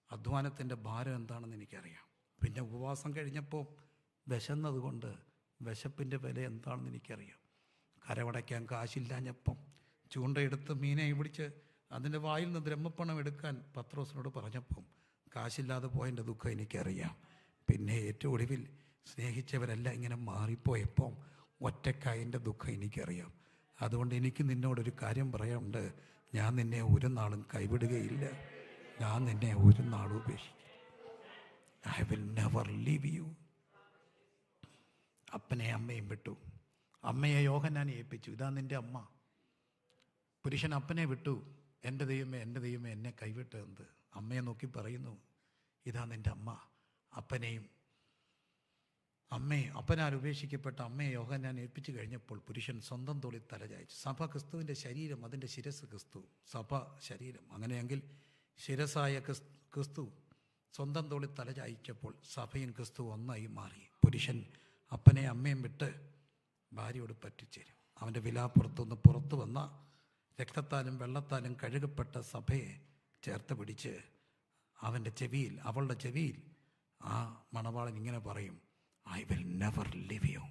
A: അധ്വാനത്തിൻ്റെ ഭാരം എന്താണെന്ന് എനിക്കറിയാം. പിന്നെ ഉപവാസം കഴിഞ്ഞപ്പോൾ വിശന്നതുകൊണ്ട് വിശപ്പിൻ്റെ വില എന്താണെന്ന് എനിക്കറിയാം. കരവടയ്ക്കാൻ കാശില്ലാഞ്ഞപ്പം ചൂണ്ടയെടുത്ത് മീനെ പിടിച്ച് അതിൻ്റെ വായിൽ നിന്ന് ബ്രഹ്മപ്പണം എടുക്കാൻ പത്രോസിനോട് പറഞ്ഞപ്പം കാശില്ലാതെ പോയതിൻ്റെ ദുഃഖം എനിക്കറിയാം. പിന്നെ ഏറ്റവും ഒടുവിൽ സ്നേഹിച്ചവരെല്ലാം ഇങ്ങനെ മാറിപ്പോയപ്പോൾ ഒറ്റക്കായതിൻ്റെ ദുഃഖം എനിക്കറിയാം. അതുകൊണ്ട് എനിക്ക് നിന്നോടൊരു കാര്യം പറയാനുണ്ട്, ഞാൻ നിന്നെ ഒരു നാളും കൈവിടുകയില്ല, ഞാൻ നിന്നെ ഒരു നാളും ഉപേക്ഷിക്കും. I will never leave U. അപ്പനെ അമ്മയും വിട്ടു, അമ്മയെ യോഹന്നാനെ ഏൽപ്പിച്ചു, ഇതാ നിൻ്റെ അമ്മ. പുരുഷൻ അപ്പനെ വിട്ടു, എൻ്റെ ദൈവമേ എൻ്റെ ദൈവമേ എന്നെ കൈവിട്ടതെന്ത്. അമ്മയെ നോക്കി പറയുന്നു, ഇതാ നിൻ്റെ അമ്മ. അപ്പനാൽ ഉപേക്ഷിക്കപ്പെട്ട അമ്മയെ യോഹന്നാൻ ഏൽപ്പിച്ചു കഴിഞ്ഞപ്പോൾ പുരുഷൻ സ്വന്തം തോളിൽ തല ചായ്ച്ചു. സഭ ക്രിസ്തുവിൻ്റെ ശരീരം, അതിൻ്റെ ശിരസ് ക്രിസ്തു, സഭ ശരീരം. അങ്ങനെയെങ്കിൽ ശിരസായ ക്രിസ്തു സ്വന്തം തോളിൽ തല ചായ്ച്ചപ്പോൾ സഭയും ക്രിസ്തു ഒന്നായി മാറി. പുരുഷൻ അപ്പനെ അമ്മയും വിട്ട് ഭാര്യയോട് പറ്റിച്ചേരും. അവൻ്റെ വിലാപ്പുറത്തുനിന്ന് പുറത്തു വന്ന രക്തത്താലും വെള്ളത്താലും കഴുകപ്പെട്ട സഭയെ ചേർത്ത് പിടിച്ച് അവളുടെ ചെവിയിൽ ആ മണവാളൻ ഇങ്ങനെ പറയും, I will never leave U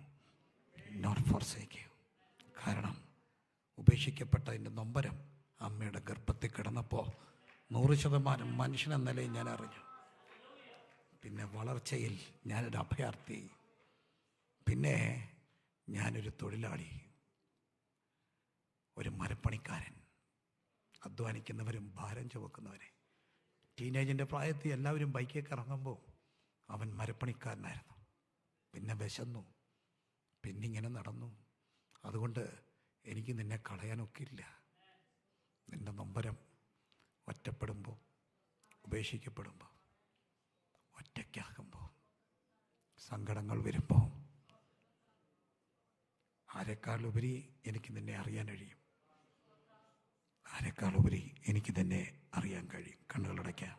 A: nor forsake U. കാരണം ഉപേക്ഷിക്കപ്പെട്ടതിൻ്റെ നൊമ്പരം അമ്മയുടെ ഗർഭത്തിൽ കിടന്നപ്പോൾ 100% മനുഷ്യനെന്ന നിലയിൽ ഞാൻ അറിഞ്ഞു. പിന്നെ വളർച്ചയിൽ ഞാനൊരു അഭയാർത്ഥി, പിന്നെ ഞാനൊരു തൊഴിലാളി, ഒരു മരപ്പണിക്കാരൻ, അധ്വാനിക്കുന്നവരും ഭാരം ചുമക്കുന്നവരെ. ടീനേജിൻ്റെ പ്രായത്തിൽ എല്ലാവരും ബൈക്കിലേക്ക് ഇറങ്ങുമ്പോൾ അവൻ മരപ്പണിക്കാരനായിരുന്നു. പിന്നെ വിശന്നു, പിന്നിങ്ങനെ നടന്നു. അതുകൊണ്ട് എനിക്ക് നിന്നെ കളയാനൊക്കില്ല. നിൻ്റെ നൊമ്പരം ഒറ്റപ്പെടുമ്പോൾ, ഉപേക്ഷിക്കപ്പെടുമ്പോൾ, ഒറ്റയ്ക്കാകുമ്പോൾ, സങ്കടങ്ങൾ വരുമ്പോൾ, ആരെക്കാളുപരി എനിക്ക് നിന്നെ അറിയാൻ കഴിയും. ആരെക്കാളുപരി എനിക്ക് നിന്നെ അറിയാൻ കഴിയും. കണ്ണുകളടയ്ക്കാം.